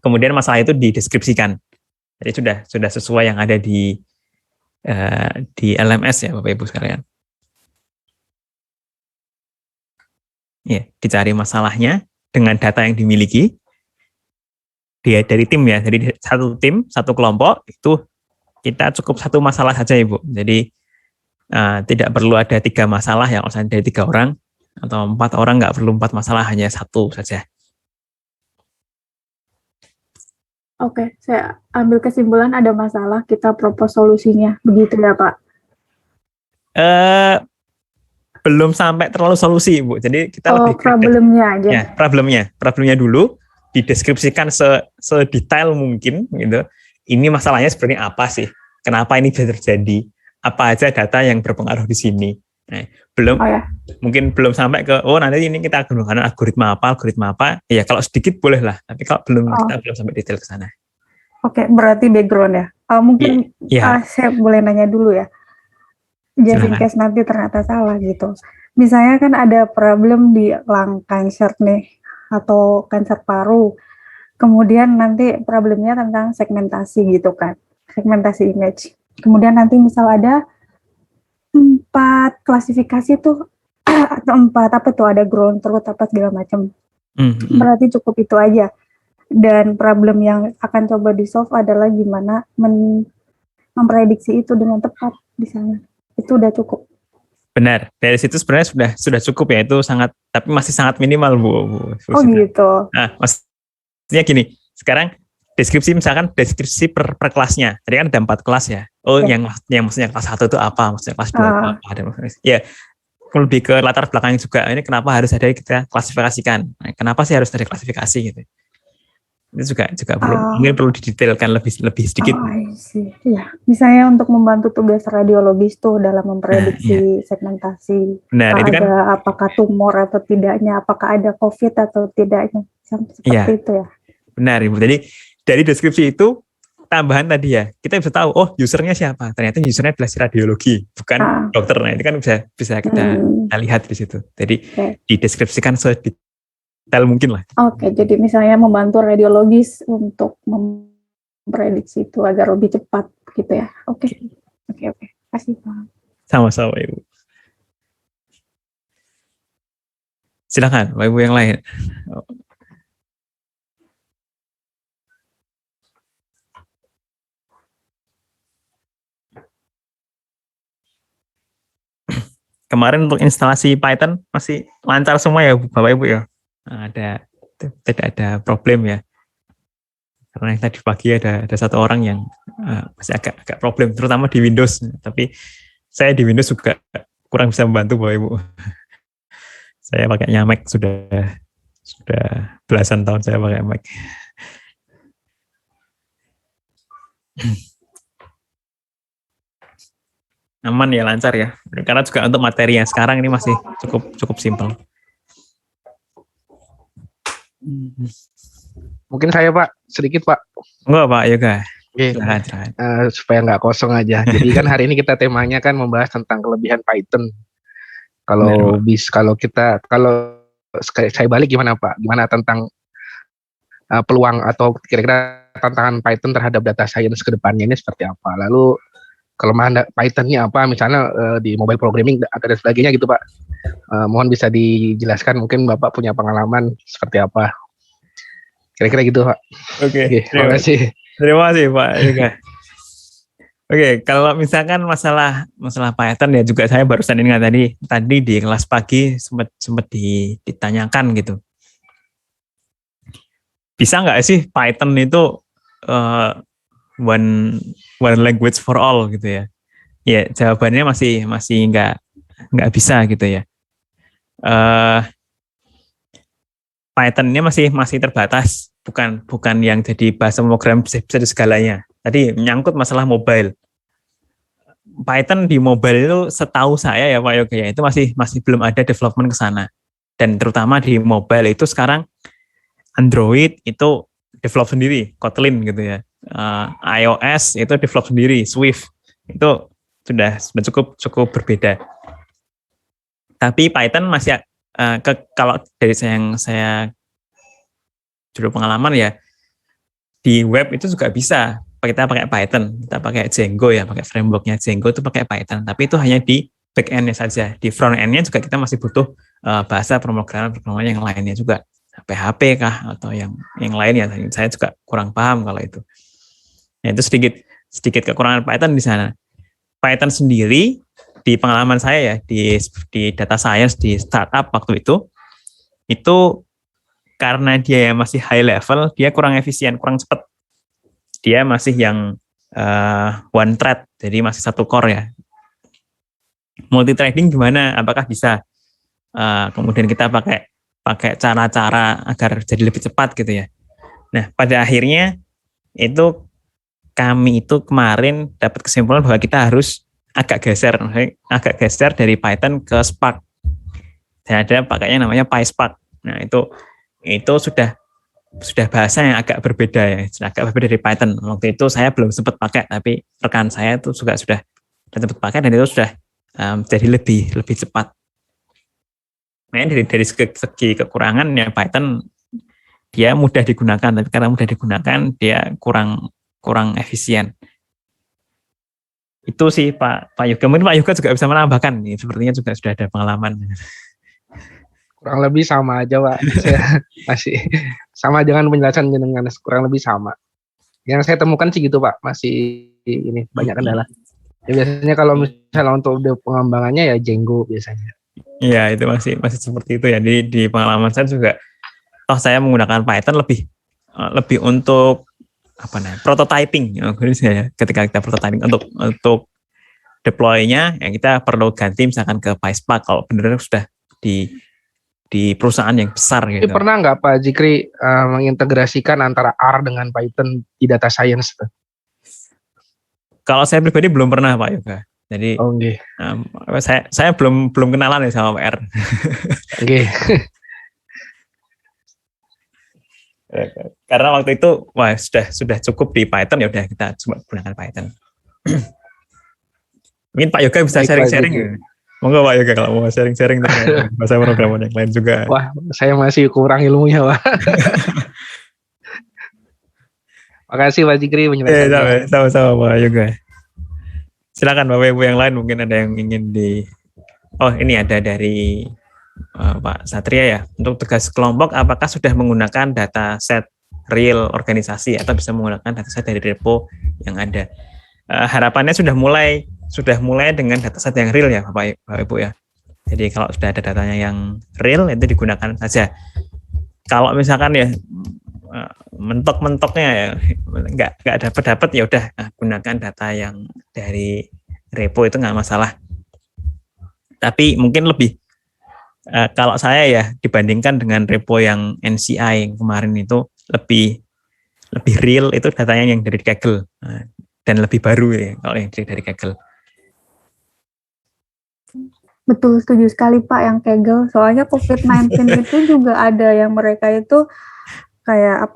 Kemudian masalah itu dideskripsikan. Jadi sudah sesuai yang ada di LMS ya Bapak Ibu sekalian. Ya, dicari masalahnya dengan data yang dimiliki dia dari tim ya. Jadi satu tim, satu kelompok itu kita cukup satu masalah saja Ibu. Jadi tidak perlu ada 3 masalah yang misalnya dari 3 orang atau 4 orang, nggak perlu 4 masalah, hanya satu saja. Oke, saya ambil kesimpulan ada masalah, kita propose solusinya. Begitu ya, Pak? Belum sampai terlalu solusi, Bu. Jadi kita lebih problemnya aja. Ya, problemnya dulu dideskripsikan sedetail mungkin gitu. Ini masalahnya sebenarnya apa sih? Kenapa ini bisa terjadi? Apa aja data yang berpengaruh di sini? Nah, mungkin belum sampai ke nanti ini kita gunakan algoritma apa. Ya kalau sedikit boleh lah, tapi kalau kita belum sampai detail ke sana. Oke, berarti background ya. Mungkin saya boleh nanya dulu ya. Just in case nanti ternyata salah gitu. Misalnya kan ada problem di lung cancer nih, atau kanker paru. Kemudian nanti problemnya tentang segmentasi gitu kan. Segmentasi image. Kemudian nanti misal ada 4 klasifikasi tuh, atau 4 apa tuh, ada ground truth apa segala macam. Berarti cukup itu aja. Dan problem yang akan coba di-solve adalah gimana memprediksi itu dengan tepat di sana. Itu udah cukup. Benar. Dari situ sebenarnya sudah cukup ya, itu tapi masih sangat minimal Bu. Oh gitu. Nah, maksudnya gini, sekarang misalkan deskripsi per kelasnya. Tadi kan ada 4 kelas ya. Yang maksudnya kelas 1 itu apa, maksudnya kelas 2 itu apa. Ya, lebih ke latar belakang juga. Ini kenapa harus ada kita klasifikasikan. Nah, kenapa sih harus ada klasifikasi gitu. Itu juga mungkin perlu didetailkan lebih sedikit. Ya, misalnya untuk membantu tugas radiologis tuh dalam memprediksi segmentasi. Benar, itu kan apakah tumor atau tidaknya, apakah ada COVID atau tidaknya. Seperti itu ya. Benar Ibu. Jadi dari deskripsi itu tambahan tadi ya, kita bisa tahu usernya siapa. Ternyata usernya adalah radiologi, bukan dokter. Nah, itu kan bisa kita lihat di situ. Jadi dideskripsikan sedetail mungkin lah. Oke, jadi misalnya membantu radiologis untuk memprediksi itu agar lebih cepat gitu ya. Oke. Kasih Pak. Sama-sama Ibu. Silakan Bapak Ibu yang lain. Kemarin untuk instalasi Python masih lancar semua ya Bapak Ibu ya? Tidak ada problem ya? Karena tadi pagi ada satu orang yang masih agak problem, terutama di Windows. Tapi saya di Windows juga kurang bisa membantu Bapak Ibu. Saya pakainya Mac sudah belasan tahun saya pakai Mac. Aman ya, lancar ya. Karena juga untuk materi yang sekarang ini masih cukup simpel. Mungkin saya Pak, sedikit Pak. Enggak Pak, Yoga. Silakan. Supaya nggak kosong aja. Jadi kan hari ini kita temanya kan membahas tentang kelebihan Python. Kalau saya balik gimana Pak? Gimana tentang peluang atau kira-kira tantangan Python terhadap data science ke depannya ini seperti apa? Lalu kelemahan Python-nya apa, misalnya di mobile programming dan sebagainya gitu Pak. Mohon bisa dijelaskan, mungkin Bapak punya pengalaman seperti apa. Kira-kira gitu Pak. Oke, terima kasih. Terima kasih Pak. Oke, kalau misalkan masalah Python ya, juga saya barusan ingat tadi di kelas pagi sempat ditanyakan gitu. Bisa nggak sih Python itu one one language for all gitu ya. Ya jawabannya masih nggak bisa gitu ya. Python ini masih terbatas, bukan yang jadi bahasa pemrograman bisa di segalanya. Tadi menyangkut masalah mobile. Python di mobile itu setahu saya ya Pak Yoga ya, itu masih belum ada development ke sana. Dan terutama di mobile itu sekarang Android itu develop sendiri, Kotlin gitu ya. iOS itu develop sendiri, Swift itu sudah cukup berbeda. Tapi Python masih kalau dari saya dulu pengalaman ya, di web itu juga bisa kita pakai Python, kita pakai Django ya, pakai frameworknya Django itu pakai Python. Tapi itu hanya di back end-nya saja. Di front end-nya juga kita masih butuh bahasa pemrograman yang lainnya juga, PHP kah atau yang lainnya. Saya juga kurang paham kalau itu. Ya, itu sedikit kekurangan Python di sana. Python sendiri di pengalaman saya ya di data science di startup waktu itu karena dia masih high level, dia kurang efisien, kurang cepat. Dia masih yang one thread, jadi masih satu core ya. Multi threading gimana? Apakah bisa? Kemudian kita pakai cara-cara agar jadi lebih cepat gitu ya. Nah, pada akhirnya itu kami itu kemarin dapat kesimpulan bahwa kita harus agak geser dari Python ke Spark. Dan ada pakainya namanya PySpark. Nah, itu sudah bahasa yang agak berbeda ya, agak berbeda dari Python. Waktu itu saya belum sempat pakai, tapi rekan saya itu sudah sempat pakai dan itu sudah jadi lebih cepat. Nah, dari segi kekurangannya Python dia mudah digunakan, tapi karena mudah digunakan dia kurang efisien. Itu sih Pak Yoga. Mungkin Pak Yoga juga bisa menambahkan nih, sepertinya juga sudah ada pengalaman. Kurang lebih sama aja Pak. Saya masih sama dengan penjelasan jenengan, kurang lebih sama. Yang saya temukan sih gitu Pak, masih ini banyak kendala. Ya, biasanya kalau misalnya untuk pengembangannya ya Django biasanya. Iya, itu masih seperti itu ya. Di pengalaman saya juga, toh saya menggunakan Python lebih untuk prototyping. Ketika kita prototyping untuk deploy-nya, ya kita perlu ganti misalkan ke PySpark kalau benar sudah di perusahaan yang besar gitu. Pernah nggak Pak Zikri mengintegrasikan antara R dengan Python di data science? Kalau saya pribadi belum pernah Pak Yoga. Jadi saya belum kenalan ya sama R. Okay. Karena waktu itu sudah cukup di Python, ya udah kita cuma gunakan Python. Mungkin Pak Yoga bisa sharing-sharing. Monggo Pak Yoga kalau mau sharing-sharing tentang bahasa pemrograman yang lain juga. Wah, saya masih kurang ilmunya Pak. Makasih Pak Zikri menjelaskan. Sama-sama Pak Yoga. Silakan Bapak Ibu yang lain, mungkin ada yang ingin ini ada dari Pak Satria ya. Untuk tugas kelompok, apakah sudah menggunakan data set real organisasi atau bisa menggunakan data set dari repo yang ada? Harapannya sudah mulai dengan data set yang real ya Bapak Ibu ya. Jadi kalau sudah ada datanya yang real itu digunakan saja. Kalau misalkan ya mentok-mentoknya ya nggak dapat ya udah gunakan data yang dari repo itu nggak masalah. Tapi mungkin lebih kalau saya ya dibandingkan dengan repo yang NCI yang kemarin itu lebih real itu datanya yang dari Kaggle dan lebih baru ya kalau yang dari Kaggle. Betul, setuju sekali Pak yang Kaggle. Soalnya COVID-19 itu juga ada yang mereka itu kayak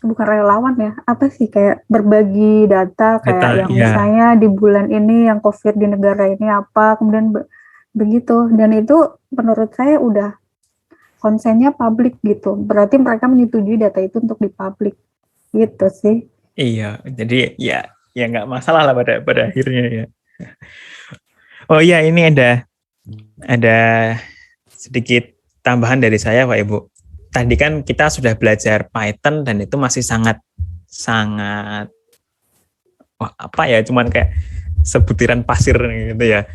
bukan relawan ya, kayak berbagi data yang misalnya di bulan ini yang COVID di negara ini apa, kemudian begitu. Dan itu menurut saya udah konsennya publik gitu. Berarti mereka menyetujui data itu untuk dipublik gitu sih. Iya, jadi ya nggak masalah lah pada akhirnya ya. Oh iya, ini ada sedikit tambahan dari saya Pak Ibu. Tadi kan kita sudah belajar Python dan itu masih sangat cuman kayak sebutiran pasir gitu ya.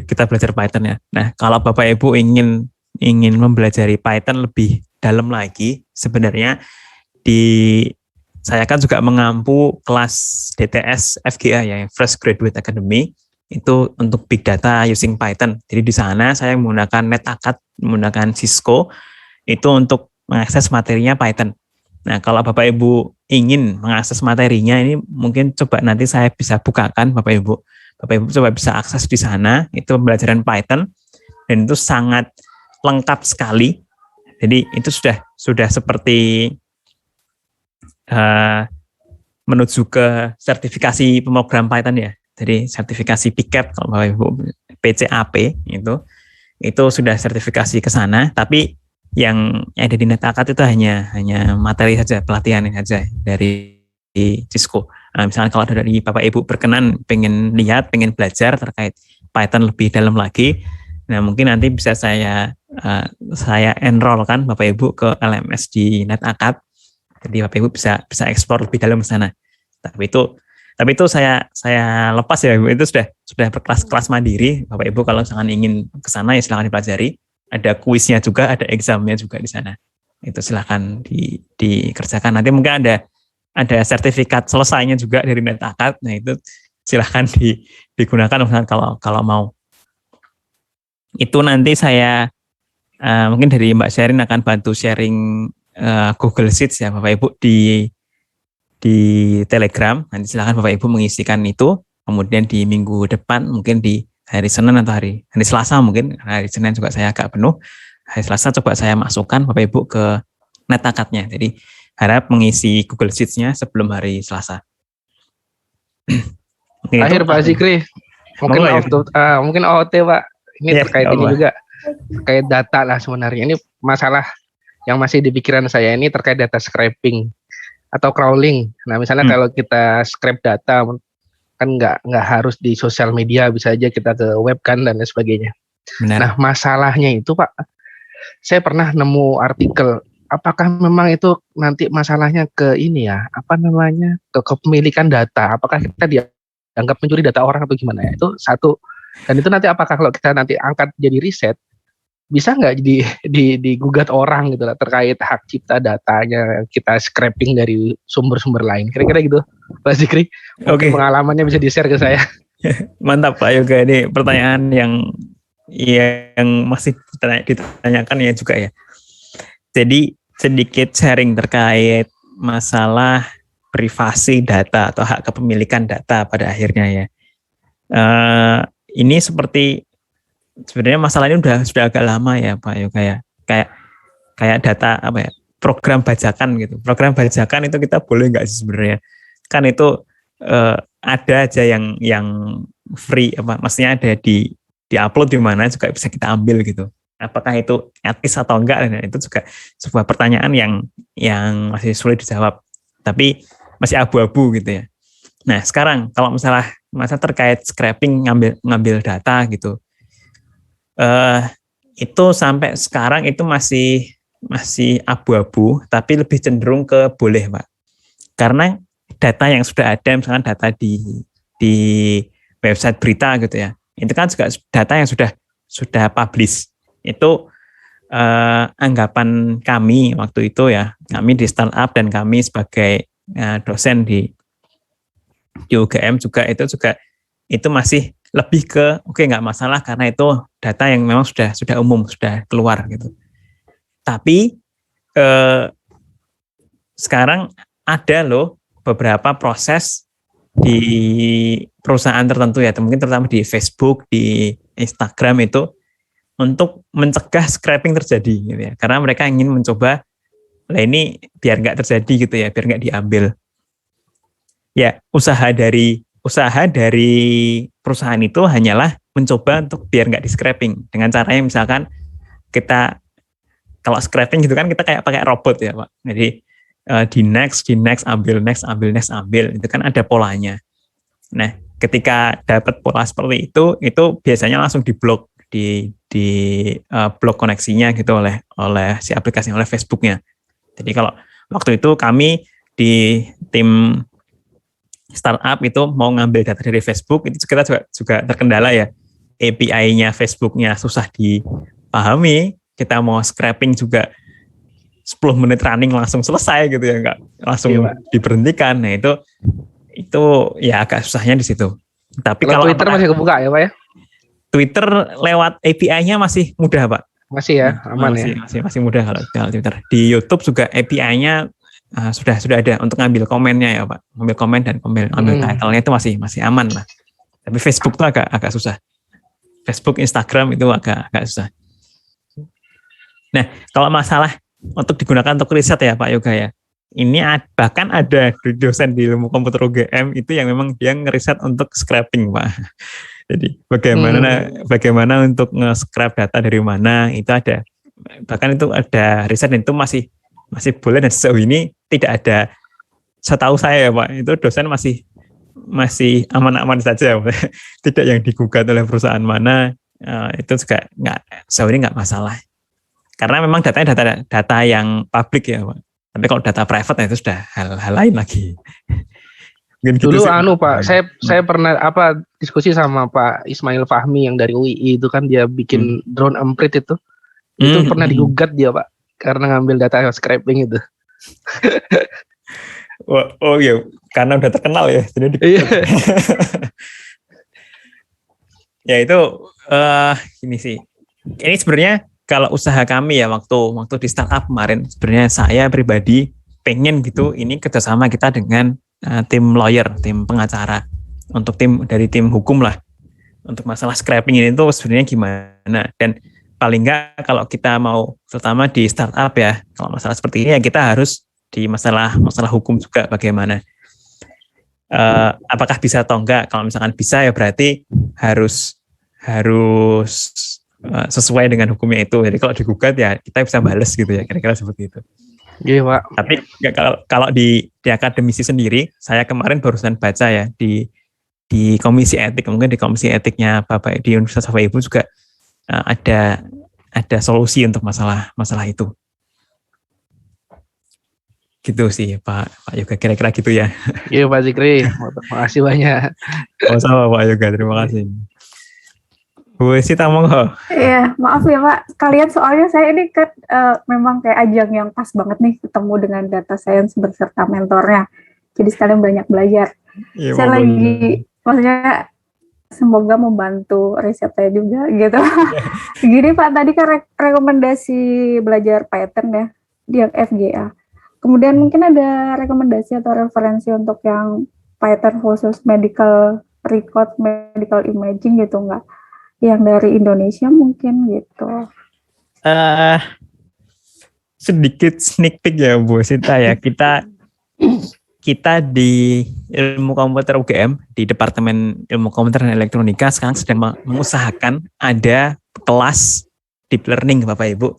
Kita belajar Python ya. Nah, kalau Bapak Ibu ingin mempelajari Python lebih dalam lagi, sebenarnya di saya kan juga mengampu kelas DTS FGA ya, Fresh Graduate Academy, itu untuk Big Data using Python. Jadi di sana saya menggunakan NetAcad, menggunakan Cisco, itu untuk mengakses materinya Python. Nah, kalau Bapak Ibu ingin mengakses materinya ini mungkin coba nanti saya bisa bukakan Bapak Ibu. Bapak Ibu coba bisa akses di sana, itu pembelajaran Python, dan itu sangat lengkap sekali. Jadi itu sudah seperti menuju ke sertifikasi pemrogram Python ya. Jadi sertifikasi PCAP kalau Bapak Ibu PCAP itu sudah sertifikasi ke sana, tapi yang ada di NetAcad itu hanya materi saja, pelatihan saja dari Cisco. Nah, misalnya kalau dari Bapak Ibu berkenan pengen belajar terkait Python lebih dalam lagi, nah mungkin nanti bisa saya enrollkan Bapak Ibu ke LMS di NetAcad. Jadi Bapak Ibu bisa eksplor lebih dalam ke sana. Tapi itu saya lepas ya, itu sudah berkelas mandiri. Bapak Ibu kalau misalkan ingin ke sana ya silakan dipelajari. Ada kuisnya juga, ada examnya juga di sana. Itu silakan dikerjakan. Nanti mungkin ada sertifikat selesainya juga dari NetAcad. Nah itu silakan digunakan misalkan kalau mau. Itu nanti saya mungkin dari Mbak Sherin akan bantu sharing Google Sheets ya Bapak Ibu di Telegram. Nanti silakan Bapak Ibu mengisikan itu. Kemudian di minggu depan mungkin di hari Senin atau hari Selasa mungkin. Hari Senin juga saya agak penuh. Hari Selasa coba saya masukkan Bapak Ibu ke NetAcad-nya. Jadi harap mengisi Google Sheets-nya sebelum hari Selasa. Akhir Pak Zikri. Mungkin OOT Pak. Ini terkait ini juga. Terkait data lah sebenarnya. Ini masalah yang masih di pikiran saya ini terkait data scraping atau crawling. Nah misalnya kalau kita scrape data kan nggak harus di sosial media, bisa aja kita ke web kan dan lain sebagainya. Benar. Nah masalahnya itu Pak, saya pernah nemu artikel, apakah memang itu nanti masalahnya ke ini ya, ke kepemilikan data, apakah kita dianggap mencuri data orang atau gimana ya, itu satu. Dan itu nanti apakah kalau kita nanti angkat jadi riset, bisa nggak digugat orang gitu lah terkait hak cipta datanya kita scraping dari sumber-sumber lain, kira-kira gitu Pak Zikri. Oke. Pengalamannya bisa di-share ke saya. Mantap Pak Yoga, ini pertanyaan yang masih ditanyakan ya juga ya. Jadi sedikit sharing terkait masalah privasi data atau hak kepemilikan data pada akhirnya ya. Ini sebenarnya masalah ini sudah agak lama ya Pak Yoga ya. Kayak data program bajakan gitu. Program bajakan itu kita boleh nggak sih sebenarnya? Kan itu ada aja yang free maksudnya ada di upload di mana juga bisa kita ambil gitu. Apakah itu etis atau enggak? Nah, itu juga sebuah pertanyaan yang masih sulit dijawab. Tapi masih abu-abu gitu ya. Nah, sekarang kalau masalah terkait scraping ngambil data gitu. Itu sampai sekarang itu masih abu-abu, tapi lebih cenderung ke boleh, Pak. Karena data yang sudah ada, misalkan data di website berita gitu ya, itu kan juga data yang sudah publish. Itu anggapan kami waktu itu ya, kami di startup dan kami sebagai dosen di UGM juga itu masih lebih ke nggak masalah karena itu data yang memang sudah umum, sudah keluar gitu. Tapi sekarang ada loh beberapa proses di perusahaan tertentu ya, mungkin terutama di Facebook, di Instagram itu untuk mencegah scraping terjadi gitu ya. Karena mereka ingin mencoba ini biar nggak terjadi gitu ya, biar nggak diambil. Ya, usaha dari perusahaan itu hanyalah mencoba untuk biar nggak di scraping dengan caranya misalkan kita kalau scraping gitu kan kita kayak pakai robot ya Pak. Jadi di next ambil itu kan ada polanya. Nah, ketika dapat pola seperti itu biasanya langsung diblok di blok koneksinya gitu oleh si aplikasi, oleh Facebooknya. Jadi kalau waktu itu kami di tim startup itu mau ngambil data dari Facebook, itu kita juga terkendala ya. API-nya Facebooknya susah dipahami, kita mau scraping juga 10 menit running langsung selesai gitu ya, langsung Iya, Pak. diberhentikan. Nah itu ya agak susahnya di situ. Tapi Kalau kalau Twitter masih kebuka ya Pak ya? Twitter lewat API-nya masih mudah, Pak. Masih ya, aman ya. Masih mudah kalau Twitter. Di YouTube juga API-nya sudah ada untuk ngambil komennya ya, Pak. Ngambil komen dan ngambil title-nya itu masih aman lah. Tapi Facebook tuh agak susah. Facebook, Instagram itu agak susah. Nah, kalau masalah untuk digunakan untuk riset ya Pak Yoga ya. Ini bahkan ada dosen di ilmu komputer UGM itu yang memang dia ngeriset untuk scraping, Pak. Jadi bagaimana untuk nge-scrap data dari mana itu ada. Bahkan itu ada riset dan itu masih boleh, dan sejauh ini tidak ada, setahu saya ya Pak, itu dosen masih aman-aman saja, tidak yang digugat oleh perusahaan mana, itu juga sejauh ini nggak masalah. Karena memang datanya data yang publik ya Pak. Tapi kalau data private itu sudah hal lain lagi. Dulu gitu Pak, saya pernah diskusi sama Pak Ismail Fahmi yang dari UI itu kan, dia bikin drone emprit itu pernah digugat dia Pak karena ngambil data scraping itu. Oh iya, karena udah terkenal ya, jadi ya itu ini sih. Ini sebenarnya kalau usaha kami ya waktu di startup kemarin, sebenarnya saya pribadi pengen gitu ini kerjasama kita dengan tim lawyer, tim pengacara, untuk dari tim hukum lah, untuk masalah scraping ini tuh sebenarnya gimana. Dan paling enggak kalau kita mau, terutama di startup ya, kalau masalah seperti ini ya kita harus di masalah hukum juga bagaimana. Apakah bisa atau enggak? Kalau misalkan bisa ya berarti harus sesuai dengan hukumnya itu. Jadi kalau digugat ya kita bisa balas gitu ya, kira-kira seperti itu. Iya Pak. Tapi ya, kalau di akademisi sendiri, saya kemarin barusan baca ya di komisi etik, mungkin di komisi etiknya Bapak di Universitas Bapak Ibu juga ada solusi untuk masalah itu. Gitu sih Pak Yoga, kira-kira gitu ya. Iya Pak Zikri, terima kasih banyak. Sama Pak Yoga, terima kasih. Bu Sita monggo. Iya, maaf ya Pak. Kalian soalnya saya ini kan memang kayak ajang yang pas banget nih ketemu dengan data science beserta mentornya. Jadi sekalian banyak belajar. Ya, saya lagi, maksudnya semoga membantu riset saya juga gitu. Gini Pak, tadi kan rekomendasi belajar Python ya, di yang FGA. Kemudian mungkin ada rekomendasi atau referensi untuk yang Python khusus medical record, medical imaging gitu nggak? Yang dari Indonesia mungkin gitu. Sedikit sneak peek ya Bu Sita ya. Kita di ilmu komputer UGM, di Departemen Ilmu Komputer dan Elektronika sekarang sedang mengusahakan ada kelas deep learning Bapak Ibu,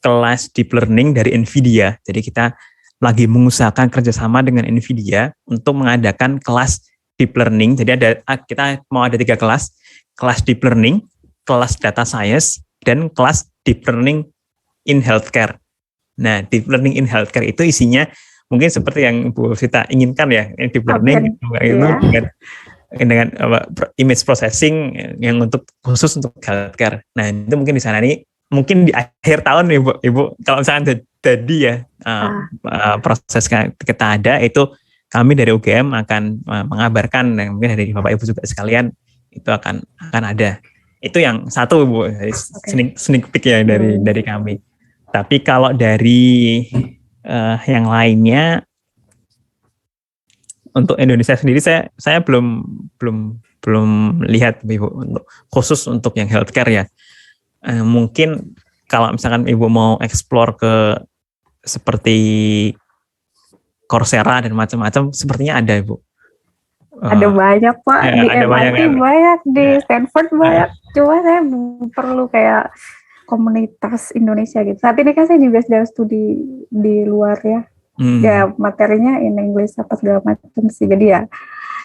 kelas deep learning dari NVIDIA. Jadi kita lagi mengusahakan kerjasama dengan NVIDIA untuk mengadakan kelas deep learning. Jadi kita mau ada 3 kelas. Kelas deep learning, kelas data science, dan kelas deep learning in healthcare. Nah, deep learning in healthcare itu isinya mungkin seperti yang Bu Sita inginkan ya, deep learning itu dengan image processing yang khusus untuk healthcare. Nah, itu mungkin di sana nih, mungkin di akhir tahun nih Ibu, kalau misalnya jadi ya proses kita ada itu, kami dari UGM akan mengabarkan, dan mungkin dari Bapak Ibu juga sekalian itu akan ada. Itu yang satu Bu, sneak peek ya dari kami. Tapi kalau dari yang lainnya untuk Indonesia sendiri saya belum lihat Ibu untuk khusus untuk yang healthcare ya. Mungkin kalau misalkan Ibu mau explore ke seperti Coursera dan macam-macam, sepertinya ada Ibu. Ada banyak Pak, di MIT banyak, di Stanford banyak. Cuma saya perlu kayak komunitas Indonesia gitu. Saat ini kan saya juga sedang studi di luar ya. Ya materinya in English apa segala macam sih. Jadi ya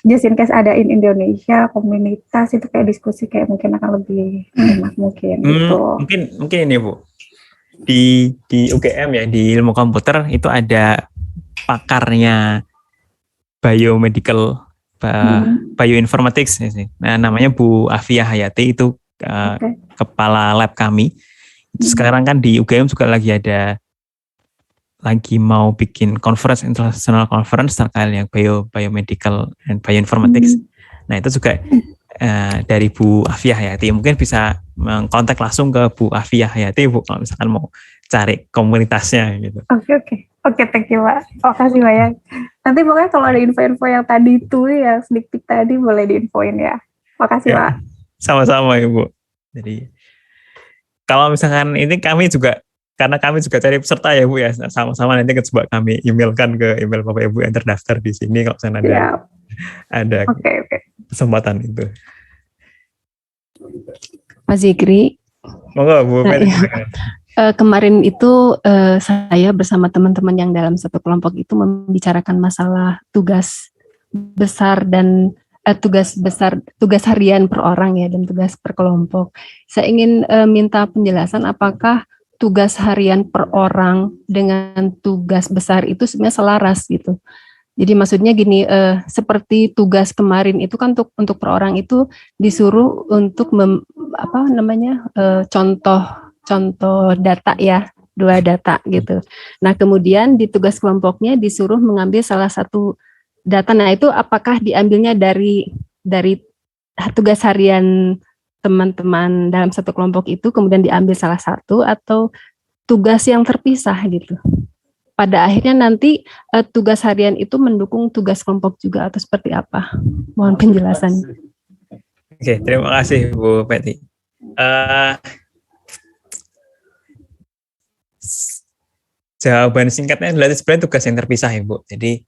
just in case ada in Indonesia komunitas itu kayak diskusi kayak mungkin akan lebih enak mungkin gitu. Mungkin ini Bu. Di UGM ya, di ilmu komputer itu ada pakarnya biomedical bioinformatics. Nah, namanya Bu Afia Hayati, itu kepala lab kami. Sekarang kan di UGM juga lagi ada lagi mau bikin conference, international conference terkait yang biomedical dan bioinformatics. Nah itu juga dari Bu Afia Hayati, mungkin bisa kontak langsung ke Bu Afia Hayati Bu kalau misalkan mau cari komunitasnya gitu. Oke, thank you Pak. Makasih banyak. Nanti pokoknya kalau ada info-info yang tadi itu yang sneak peek tadi boleh diinfoin ya. Makasih Ya, Pak. sama-sama Ibu. Jadi kalau misalkan ini kami juga, karena kami juga cari peserta ya Bu ya, sama-sama nanti coba kami emailkan ke email Bapak Ibu yang terdaftar di sini kalau misalnya ada Oke. kesempatan itu. Mas Zikri, Monggo Bu Peti. kemarin itu saya bersama teman-teman yang dalam satu kelompok itu membicarakan masalah tugas besar dan tugas harian per orang ya dan tugas per kelompok. Saya ingin minta penjelasan apakah tugas harian per orang dengan tugas besar itu sebenarnya selaras gitu. Jadi maksudnya gini, seperti tugas kemarin itu kan untuk per orang itu disuruh untuk contoh data ya, 2 data gitu. Nah kemudian di tugas kelompoknya disuruh mengambil salah satu data. Nah itu apakah diambilnya dari tugas harian teman-teman dalam satu kelompok itu kemudian diambil salah satu atau tugas yang terpisah gitu. Pada akhirnya nanti tugas harian itu mendukung tugas kelompok juga atau seperti apa? Mohon penjelasan. Oke, terima kasih Bu Peti. Jawaban singkatnya adalah sebenarnya tugas yang terpisah ya Bu. Jadi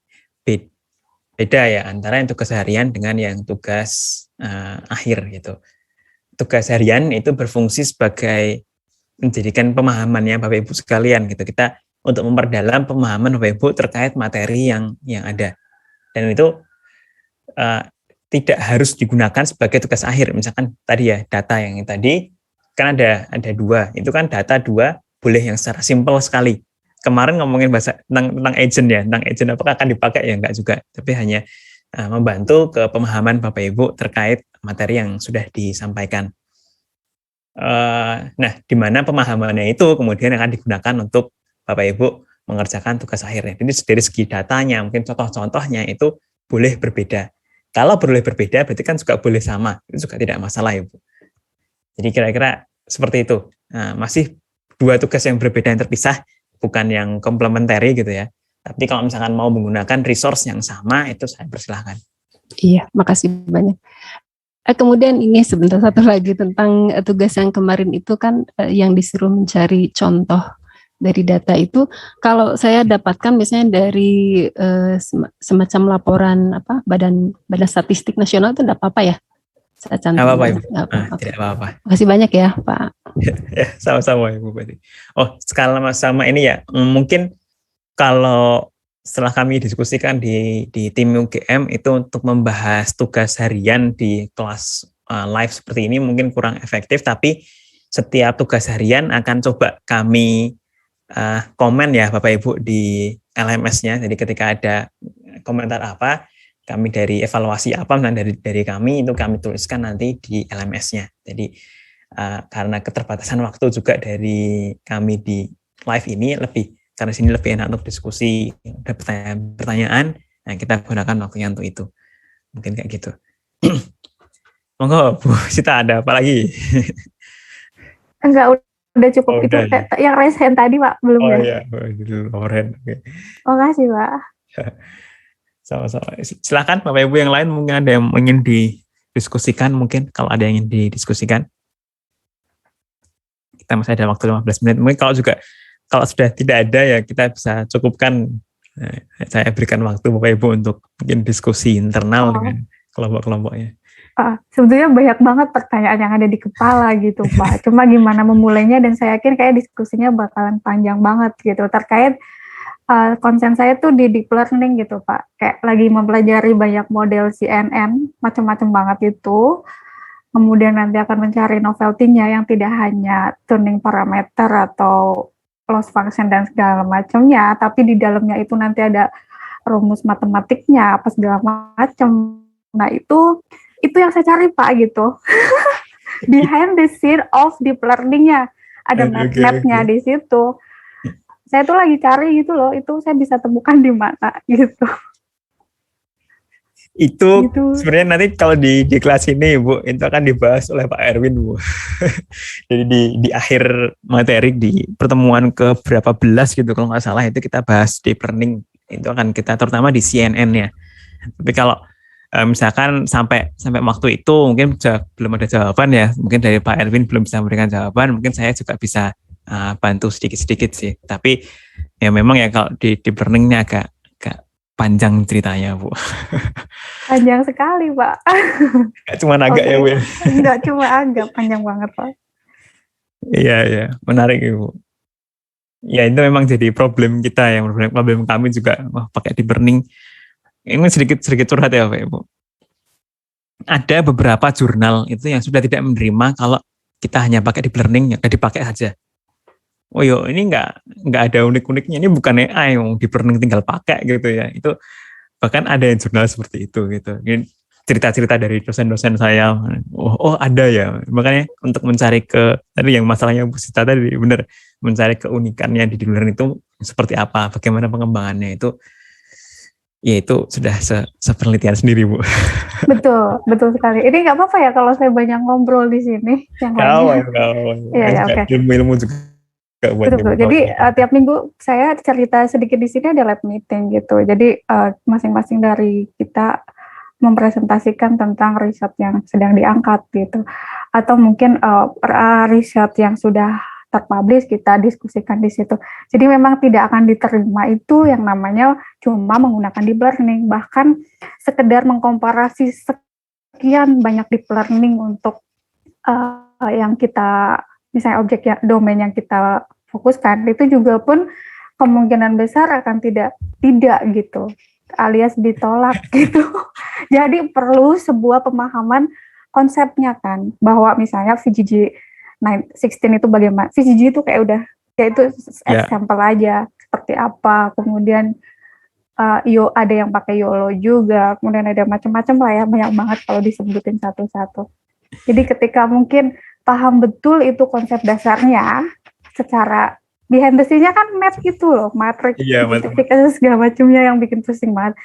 beda ya antara yang tugas harian dengan yang tugas akhir gitu. Tugas harian itu berfungsi sebagai menjadikan pemahamannya Bapak Ibu sekalian gitu. Kita untuk memperdalam pemahaman Bapak Ibu terkait materi yang ada. Dan itu tidak harus digunakan sebagai tugas akhir. Misalkan tadi ya data yang tadi kan ada 2. Itu kan data 2 boleh yang secara simpel sekali. Kemarin ngomongin tentang agent ya, tentang agent apakah akan dipakai ya enggak juga, tapi hanya membantu ke pemahaman Bapak Ibu terkait materi yang sudah disampaikan. Nah, di mana pemahamannya itu kemudian akan digunakan untuk Bapak Ibu mengerjakan tugas akhirnya. Jadi dari segi datanya, mungkin contoh-contohnya itu boleh berbeda. Kalau boleh berbeda, berarti kan juga boleh sama, itu juga tidak masalah ya Bu. Jadi kira-kira seperti itu. Nah, masih 2 tugas yang berbeda yang terpisah, bukan yang komplementari gitu ya. Tapi kalau misalkan mau menggunakan resource yang sama, itu saya persilahkan. Iya, makasih banyak. Kemudian ini sebentar satu lagi tentang tugas yang kemarin itu kan yang disuruh mencari contoh dari data itu. Kalau saya dapatkan misalnya dari semacam laporan Badan Statistik Nasional itu tidak apa-apa ya? Saya cantum. Apa-apa Ibu. Tidak apa-apa. Makasih banyak ya Pak. Ya, sama-sama Ibu Peti. Oh, sama ini ya, mungkin kalau setelah kami diskusikan di tim UGM itu untuk membahas tugas harian di kelas live seperti ini mungkin kurang efektif, tapi setiap tugas harian akan coba kami komen ya Bapak Ibu di LMS-nya. Jadi ketika ada komentar apa, kami dari evaluasi apa, dan dari kami itu kami tuliskan nanti di LMS-nya. Jadi karena keterbatasan waktu juga dari kami di live ini karena sini lebih enak untuk diskusi, ada pertanyaan, nah kita gunakan waktunya untuk itu. Mungkin kayak gitu. Monggo Bu Sita, ada apa lagi? Enggak, udah cukup itu. Yang raise hand tadi Pak, belum ya? Oh iya, Loren. Okay. Makasih Pak. Sama-sama. Silakan Bapak Ibu yang lain mungkin ada yang ingin didiskusikan, mungkin kalau ada yang ingin didiskusikan. Kita masih ada waktu 15 menit. Mungkin kalau sudah tidak ada ya kita bisa cukupkan. Saya berikan waktu Bapak Ibu untuk mungkin diskusi internal dengan kelompok-kelompoknya. Sebetulnya banyak banget pertanyaan yang ada di kepala gitu Pak. Cuma gimana memulainya, dan saya yakin kayak diskusinya bakalan panjang banget gitu terkait konsen saya tuh di deep learning gitu Pak. Kayak lagi mempelajari banyak model CNN, macam-macam banget itu. Kemudian nanti akan mencari novelty-nya yang tidak hanya tuning parameter atau loss function dan segala macamnya, tapi di dalamnya itu nanti ada rumus matematiknya apa segala macam. Nah itu yang saya cari Pak gitu. Behind the scene of deep learning-nya ada map-mapnya di situ. saya tuh lagi cari gitu loh, itu saya bisa temukan di mana gitu. Itu Gitu. sebenarnya nanti kalau di kelas ini Bu, itu akan dibahas oleh Pak Erwin Bu. Jadi di akhir materi di pertemuan ke berapa belas gitu kalau nggak salah itu kita bahas deep learning. Itu akan kita terutama di CNN ya. Tapi kalau misalkan sampai waktu itu mungkin belum ada jawaban ya. Mungkin dari Pak Erwin belum bisa memberikan jawaban. Mungkin saya juga bisa bantu sedikit-sedikit sih. Tapi ya memang ya kalau di deep learning ini agak panjang ceritanya Bu. Panjang sekali, Pak. Gak cuma agak ya Bu. Enggak cuma agak, panjang banget, Pak. Iya, menarik Ibu. Ya itu memang jadi problem kita ya, problem kami juga pakai deep learning. Ini sedikit curhat ya Pak Ibu. Ada beberapa jurnal itu yang sudah tidak menerima kalau kita hanya pakai deep learning, ya dipakai saja. Oh yo, ini nggak ada unik-uniknya, ini bukan AI, yang deep learning tinggal pakai gitu ya. Itu bahkan ada yang jurnal seperti itu gitu. Ini cerita-cerita dari dosen-dosen saya, oh ada ya. Makanya untuk mencari tadi yang masalahnya Bu Sita tadi benar, mencari keunikannya di deep learning itu seperti apa, bagaimana pengembangannya itu, ya itu sudah sepenelitian sendiri Bu. Betul sekali. Ini nggak apa-apa ya kalau saya banyak ngobrol di sini yang lainnya. Iya, oke. Ilmu juga buat Betul. Jadi tiap minggu saya cerita sedikit di sini ada lab meeting gitu. Jadi masing-masing dari kita mempresentasikan tentang riset yang sedang diangkat gitu, atau mungkin riset yang sudah terpublish kita diskusikan di situ. Jadi memang tidak akan diterima itu yang namanya cuma menggunakan deep learning, bahkan sekedar mengkomparasi sekian banyak deep learning untuk yang kita misalnya objek ya, domain yang kita fokuskan, itu juga pun kemungkinan besar akan tidak gitu, alias ditolak gitu. Jadi perlu sebuah pemahaman konsepnya kan, bahwa misalnya VGG 16 itu bagaimana, VGG itu kayak udah, ya itu example aja seperti apa, kemudian ada yang pakai YOLO juga, kemudian ada macam-macam lah ya, banyak banget kalau disebutin satu-satu. Jadi ketika mungkin paham betul itu konsep dasarnya, secara behind the scene-nya kan math gitu loh, matrix, multiplication segala macamnya yang bikin pusing banget.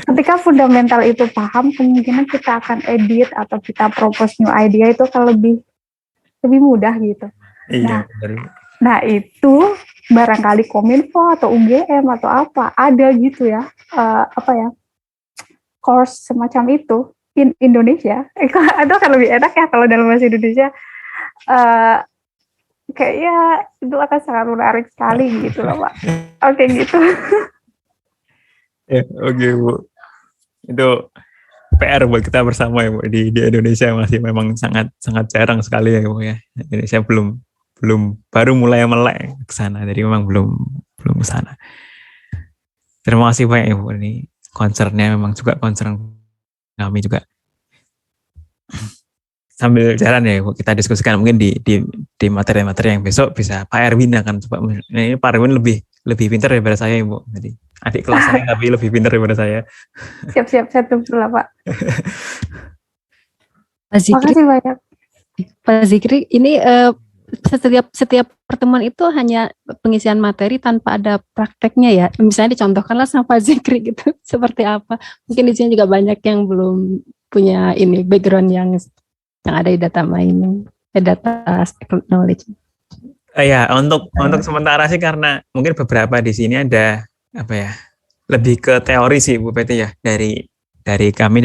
Ketika fundamental itu paham, kemungkinan kita akan edit atau kita propose new idea itu akan lebih mudah gitu. Iya, nah itu barangkali Kominfo atau UGM atau apa ada gitu ya, course semacam itu in Indonesia. Itu akan lebih enak ya kalau dalam bahasa Indonesia. Kayaknya itu akan sangat menarik sekali gitu loh Pak. Oke gitu. Ya, oke Bu. Itu PR buat kita bersama ya Bu. Di Indonesia masih memang sangat jarang sekali ya Bu ya. Indonesia belum baru mulai melek ke sana. Jadi memang belum ke sana. Terima kasih banyak ya Bu. Ini concernnya memang juga concern kami juga. Sambil jalan ya Bu, kita diskusikan mungkin di materi-materi yang besok bisa Pak Erwin akan coba. Ini Pak Erwin lebih pintar daripada saya Bu. Jadi adik kelas saya tapi lebih pintar daripada saya. Siap saya tunggu lah Pak. Pak Zikri, makasih banyak. Pak Zikri, ini setiap pertemuan itu hanya pengisian materi tanpa ada prakteknya ya. Misalnya dicontohkanlah sama Pak Zikri gitu, seperti apa. Mungkin di sini juga banyak yang belum punya ini background yang ada di data mining, data knowledge. Ya, untuk sementara sih karena mungkin beberapa di sini ada lebih ke teori sih Bu Peti ya, dari kami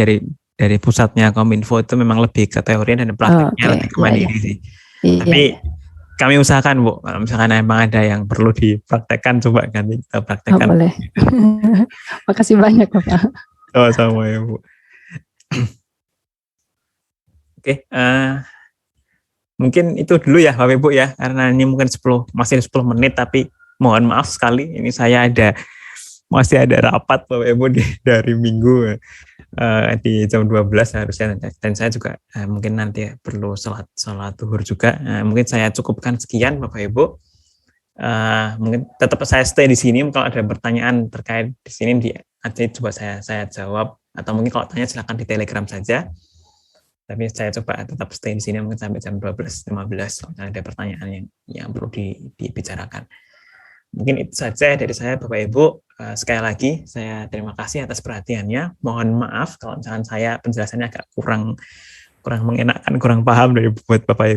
dari pusatnya Kominfo itu memang lebih ke teori dan praktiknya lebih ke mandiri sih. Iya. Tapi kami usahakan Bu, kalau misalkan emang ada yang perlu dipraktekkan coba kan kita praktekkan. Boleh. Makasih banyak Bapak. Sama-sama ya Bu. Oke, mungkin itu dulu ya Bapak Ibu ya, karena ini mungkin masih 10 menit, tapi mohon maaf sekali, ini saya masih ada rapat Bapak Ibu dari Minggu di jam 12 harusnya, dan saya juga mungkin nanti perlu sholat zuhur juga. Mungkin saya cukupkan sekian Bapak Ibu. Mungkin tetap saya stay di sini, kalau ada pertanyaan terkait di sini nanti coba saya jawab, atau mungkin kalau tanya silakan di Telegram saja. Tapi saya coba tetap stay di sini mungkin sampai jam 12.15 kalau ada pertanyaan yang perlu dibicarakan. Mungkin itu saja dari saya Bapak Ibu. Sekali lagi saya terima kasih atas perhatiannya. Mohon maaf kalau misalkan saya penjelasannya agak kurang mengenakan, kurang paham dari buat Bapak Ibu.